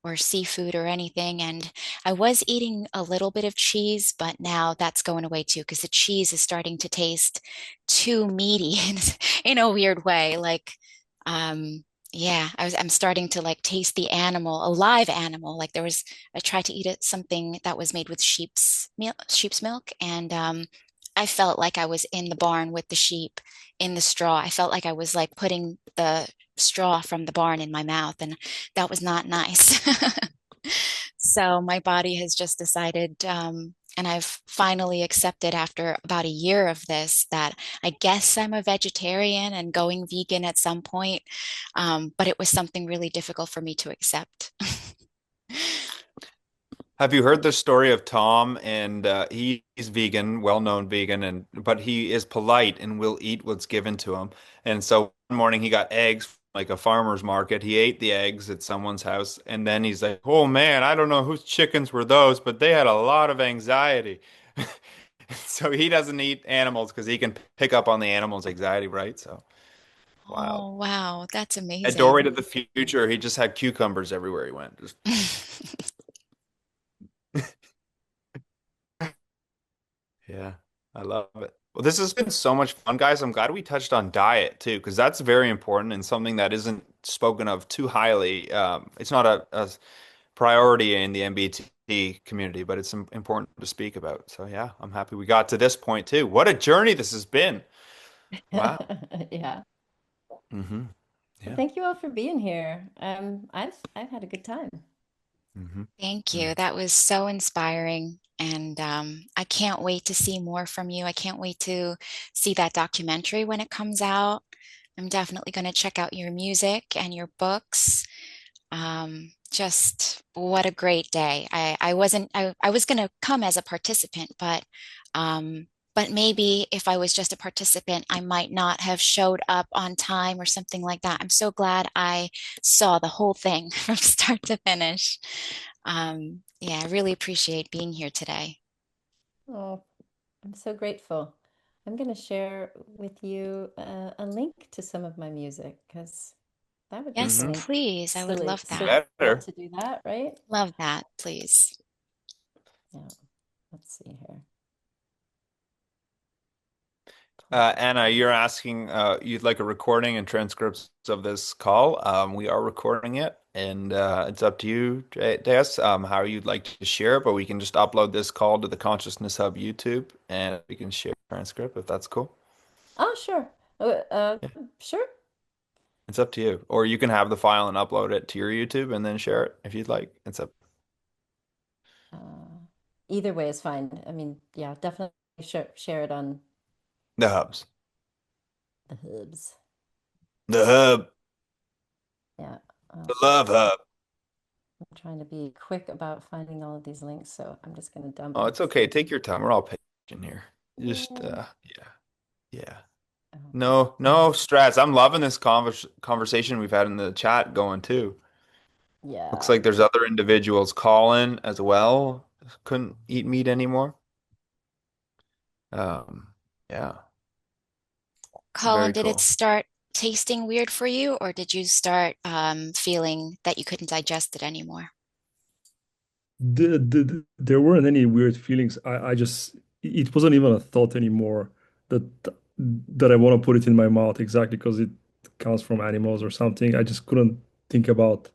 [SPEAKER 2] or seafood or anything. And I was eating a little bit of cheese, but now that's going away too because the cheese is starting to taste too meaty in a weird way. Like, um, yeah, I'm starting to like taste the animal, a live animal. I tried to eat something that was made with sheep's milk, and I felt like I was in the barn with the sheep in the straw. I felt like I was like putting the straw from the barn in my mouth, and that was not nice. So my body has just decided, and I've finally accepted after about a year of this that I guess I'm a vegetarian and going vegan at some point. But it was something really difficult for me to accept.
[SPEAKER 1] Have you heard the story of Tom? And he's vegan, well-known vegan, and but he is polite and will eat what's given to him. And so one morning he got eggs from like a farmer's market. He ate the eggs at someone's house, and then he's like, "Oh man, I don't know whose chickens were those, but they had a lot of anxiety." So he doesn't eat animals because he can pick up on the animal's anxiety, right? So wild.
[SPEAKER 2] Oh, wow, that's
[SPEAKER 1] A doorway to
[SPEAKER 2] amazing.
[SPEAKER 1] the future. He just had cucumbers everywhere he went. Just yeah, I love it. Well, this has been so much fun, guys. I'm glad we touched on diet too, because that's very important and something that isn't spoken of too highly. It's not a priority in the MBT community, but it's important to speak about. So yeah, I'm happy we got to this point too. What a journey this has been. Wow.
[SPEAKER 3] Yeah.
[SPEAKER 1] Hmm.
[SPEAKER 3] Well,
[SPEAKER 1] Yeah.
[SPEAKER 3] thank you all for being here. I've had a good time.
[SPEAKER 1] Hmm.
[SPEAKER 2] Thank you. That was so inspiring. And I can't wait to see more from you. I can't wait to see that documentary when it comes out. I'm definitely going to check out your music and your books. Just what a great day. I was going to come as a participant, but maybe if I was just a participant, I might not have showed up on time or something like that. I'm so glad I saw the whole thing from start to finish. Yeah, I really appreciate being here today.
[SPEAKER 3] Oh, I'm so grateful. I'm going to share with you a link to some of my music because that would be
[SPEAKER 2] Yes,
[SPEAKER 1] Hmm.
[SPEAKER 3] silly,
[SPEAKER 2] please. I would
[SPEAKER 3] silly,
[SPEAKER 2] love
[SPEAKER 1] You
[SPEAKER 2] that.
[SPEAKER 3] silly not
[SPEAKER 1] better.
[SPEAKER 3] to do that, right?
[SPEAKER 2] Love that, please.
[SPEAKER 3] Yeah. Let's see here. Pull it up
[SPEAKER 1] Anna,
[SPEAKER 3] here.
[SPEAKER 1] you're asking you'd like a recording and transcripts of this call. We are recording it, and it's up to you, DaeEss, how you'd like to share. But we can just upload this call to the Consciousness Hub YouTube, and we can share transcript if that's cool.
[SPEAKER 3] Oh, sure.
[SPEAKER 1] Yeah.
[SPEAKER 3] Sure.
[SPEAKER 1] It's up to you. Or you can have the file and upload it to your YouTube and then share it if you'd like. It's up
[SPEAKER 3] Uh, Either way is fine. I mean, yeah, definitely share it on
[SPEAKER 1] the hubs.
[SPEAKER 3] the hubs.
[SPEAKER 1] The hub,
[SPEAKER 3] Yeah.
[SPEAKER 1] the
[SPEAKER 3] Okay.
[SPEAKER 1] love hub.
[SPEAKER 3] I'm trying to be quick about finding all of these links, so I'm just going to dump.
[SPEAKER 1] Oh, it's okay. Take your time. We're all patient here. Just
[SPEAKER 3] Yeah.
[SPEAKER 1] yeah. Yeah.
[SPEAKER 3] Okay.
[SPEAKER 1] No stress. I'm loving this conversation we've had in the chat going too. Looks
[SPEAKER 3] Yeah.
[SPEAKER 1] like there's other individuals calling as well. Couldn't eat meat anymore. Um, yeah,
[SPEAKER 2] Colin,
[SPEAKER 1] very
[SPEAKER 2] did it
[SPEAKER 1] cool.
[SPEAKER 2] start tasting weird for you, or did you start feeling that you couldn't digest it anymore?
[SPEAKER 5] There weren't any weird feelings. I just it wasn't even a thought anymore that that I want to put it in my mouth exactly because it comes from animals or something. I think about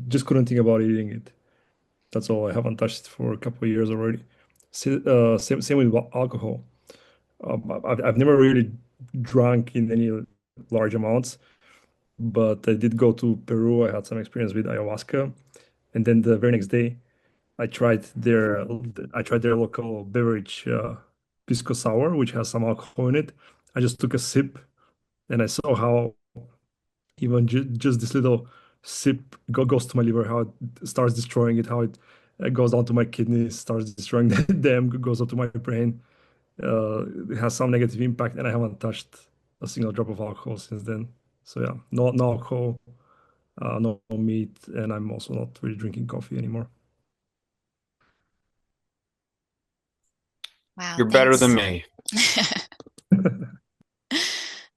[SPEAKER 5] just couldn't think about eating it. That's all. I haven't touched it for a couple of years already. Same with alcohol. I've never really drunk in any large amounts, but I did go to Peru. I had some experience with ayahuasca, and then the very next day. I tried their local beverage, pisco sour, which has some alcohol in it. I just took a sip and I saw how even just this little sip goes to my liver, how it starts destroying it, how it goes down to my kidneys, starts destroying them, goes up to my brain. It has some negative impact, and I haven't touched a single drop of alcohol since then. So yeah, no alcohol, no meat, and I'm also not really drinking coffee anymore.
[SPEAKER 2] Wow,
[SPEAKER 1] You're better than
[SPEAKER 2] thanks.
[SPEAKER 1] me.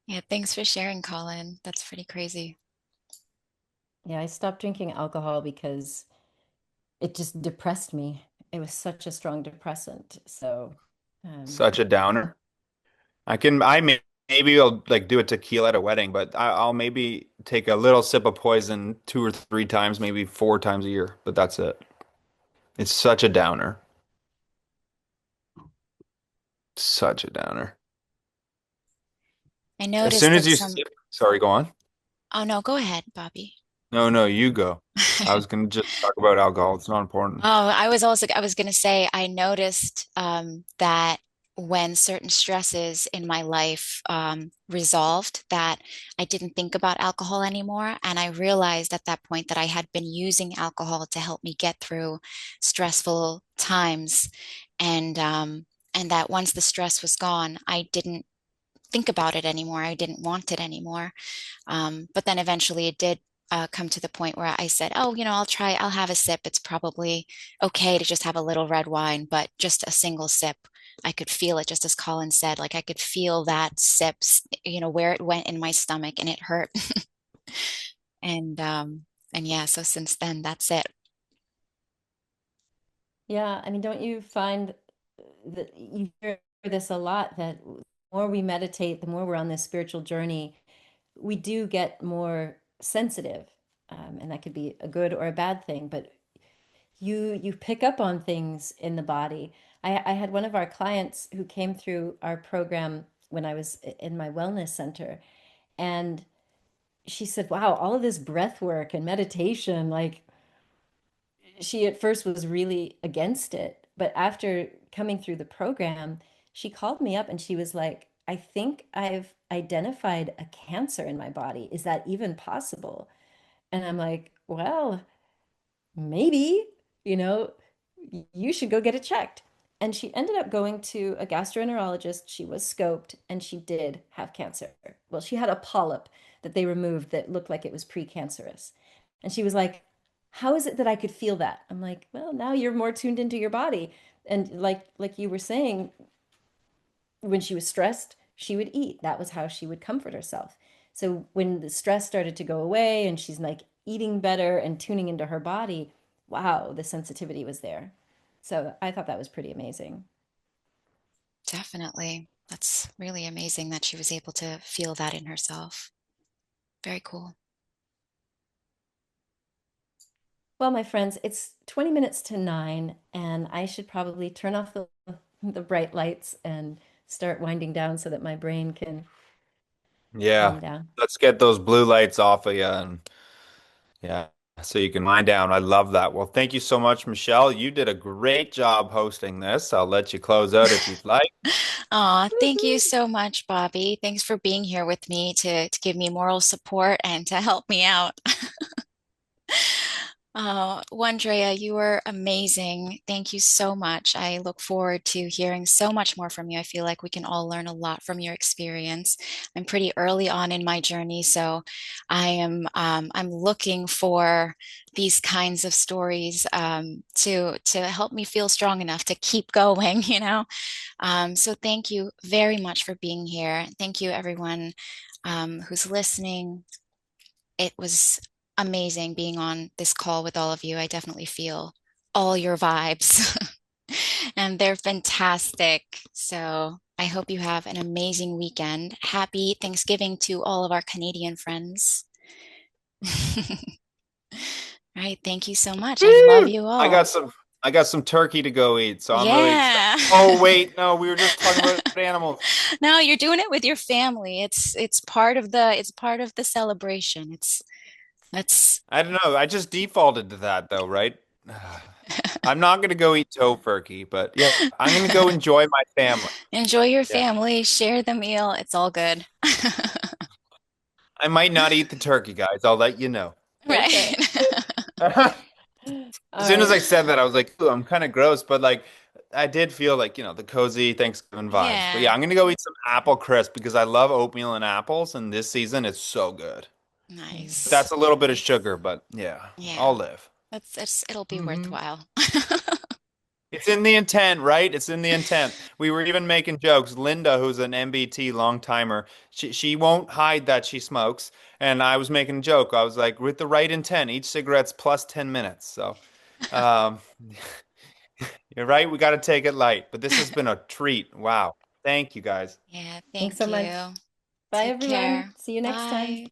[SPEAKER 2] Yeah, thanks for sharing, Colin. That's pretty crazy.
[SPEAKER 3] Yeah, I stopped drinking alcohol because it just depressed me. It was such a strong depressant. So, um,
[SPEAKER 1] Such a downer. Maybe I'll like do a tequila at a wedding, but I'll maybe take a little sip of poison 2 or 3 times, maybe 4 times a year, but that's it. It's such a downer. Such a downer.
[SPEAKER 2] I
[SPEAKER 1] As
[SPEAKER 2] noticed
[SPEAKER 1] soon as
[SPEAKER 2] that
[SPEAKER 1] you
[SPEAKER 2] some,
[SPEAKER 1] sip, sorry, go on.
[SPEAKER 2] oh no, go ahead, Bobby.
[SPEAKER 1] No, you go. I was gonna just talk about alcohol. It's not important.
[SPEAKER 2] Oh, I was going to say, I noticed that when certain stresses in my life resolved, that I didn't think about alcohol anymore. And I realized at that point that I had been using alcohol to help me get through stressful times. And that once the stress was gone, I didn't think about it anymore. I didn't want it anymore. But then eventually it did come to the point where I said, oh, I'll have a sip. It's probably okay to just have a little red wine, but just a single sip. I could feel it, just as Colin said, like I could feel that sips, where it went in my stomach and it hurt. And yeah, so since then, that's it.
[SPEAKER 3] yeah, I mean, don't you find that you hear this a lot that the more we meditate, the more we're on this spiritual journey, we do get more sensitive. And that could be a good or a bad thing, but you pick up on things in the body. I had one of our clients who came through our program when I was in my wellness center, and she said, "Wow, all of this breath work and meditation, like she at first was really against it, but after coming through the program, she called me up and she was like, I think I've identified a cancer in my body. Is that even possible?" And I'm like, well, maybe, you know, you should go get it checked. And she ended up going to a gastroenterologist. She was scoped and she did have cancer. Well, she had a polyp that they removed that looked like it was precancerous. And she was like, how is it that I could feel that? I'm like, well, now you're more tuned into your body. And like you were saying, when she was stressed, she would eat. That was how she would comfort herself. So when the stress started to go away and she's like eating better and tuning into her body, wow, the sensitivity was there. So I thought that was pretty amazing.
[SPEAKER 2] Definitely. That's really amazing that she was able to feel that in herself. Very cool.
[SPEAKER 3] Well, my friends, it's 20 minutes to 9, and I should probably turn off the bright lights and start winding down so that my brain can
[SPEAKER 1] Yeah.
[SPEAKER 3] calm down.
[SPEAKER 1] Let's get those blue lights off of you and yeah, so you can wind down. I love that. Well, thank you so much, Michelle. You did a great job hosting this. I'll let you close out if you'd like.
[SPEAKER 2] Aw, thank you
[SPEAKER 3] Woohoo!
[SPEAKER 2] so much, Bobby. Thanks for being here with me to give me moral support and to help me out. 1Dréa, you were amazing. Thank you so much. I look forward to hearing so much more from you. I feel like we can all learn a lot from your experience. I'm pretty early on in my journey, so I'm looking for these kinds of stories to help me feel strong enough to keep going, you know? So thank you very much for being here. Thank you, everyone who's listening. It was amazing being on this call with all of you. I definitely feel all your vibes, and they're fantastic. So I hope you have an amazing weekend. Happy Thanksgiving to all of our Canadian friends. All right, thank you so much. I love
[SPEAKER 1] Woo!
[SPEAKER 2] you
[SPEAKER 1] I
[SPEAKER 2] all.
[SPEAKER 1] got some I got some turkey to go eat, so I'm really excited.
[SPEAKER 2] Yeah.
[SPEAKER 1] Oh, wait, no, we were just talking about animals.
[SPEAKER 2] No, you're doing it with your family. It's part of the celebration. It's that's
[SPEAKER 1] I don't know. I just defaulted to that though, right? I'm not gonna go eat tofurkey, but yeah, I'm gonna go enjoy my family.
[SPEAKER 2] enjoy your
[SPEAKER 1] Yeah.
[SPEAKER 2] family, share the meal. It's all good.
[SPEAKER 1] I might not eat the turkey, guys. I'll let you know.
[SPEAKER 2] Right.
[SPEAKER 3] Okay.
[SPEAKER 1] As
[SPEAKER 3] All
[SPEAKER 1] soon as I
[SPEAKER 3] right.
[SPEAKER 1] said that, I was like, "Ooh, I'm kind of gross," but like, I did feel like, the cozy Thanksgiving vibes. But
[SPEAKER 2] Yeah.
[SPEAKER 1] yeah, I'm gonna go eat some apple crisp because I love oatmeal and apples, and this season it's so good. But
[SPEAKER 2] Nice.
[SPEAKER 1] that's a little bit of sugar, but yeah,
[SPEAKER 2] Yeah.
[SPEAKER 1] I'll live.
[SPEAKER 2] That's it'll be
[SPEAKER 4] Hmm.
[SPEAKER 2] worthwhile.
[SPEAKER 1] It's in the intent, right? It's in the intent. We were even making jokes. Linda, who's an MBT long timer, she won't hide that she smokes. And I was making a joke. I was like, with the right intent, each cigarette's plus 10 minutes. So, um, you're right. We got to take it light. But this has been a treat. Wow. Thank you guys.
[SPEAKER 2] Yeah,
[SPEAKER 3] Thanks
[SPEAKER 2] thank
[SPEAKER 3] so much.
[SPEAKER 2] you.
[SPEAKER 3] Bye,
[SPEAKER 2] Take
[SPEAKER 3] everyone.
[SPEAKER 2] care.
[SPEAKER 3] See you next time.
[SPEAKER 2] Bye.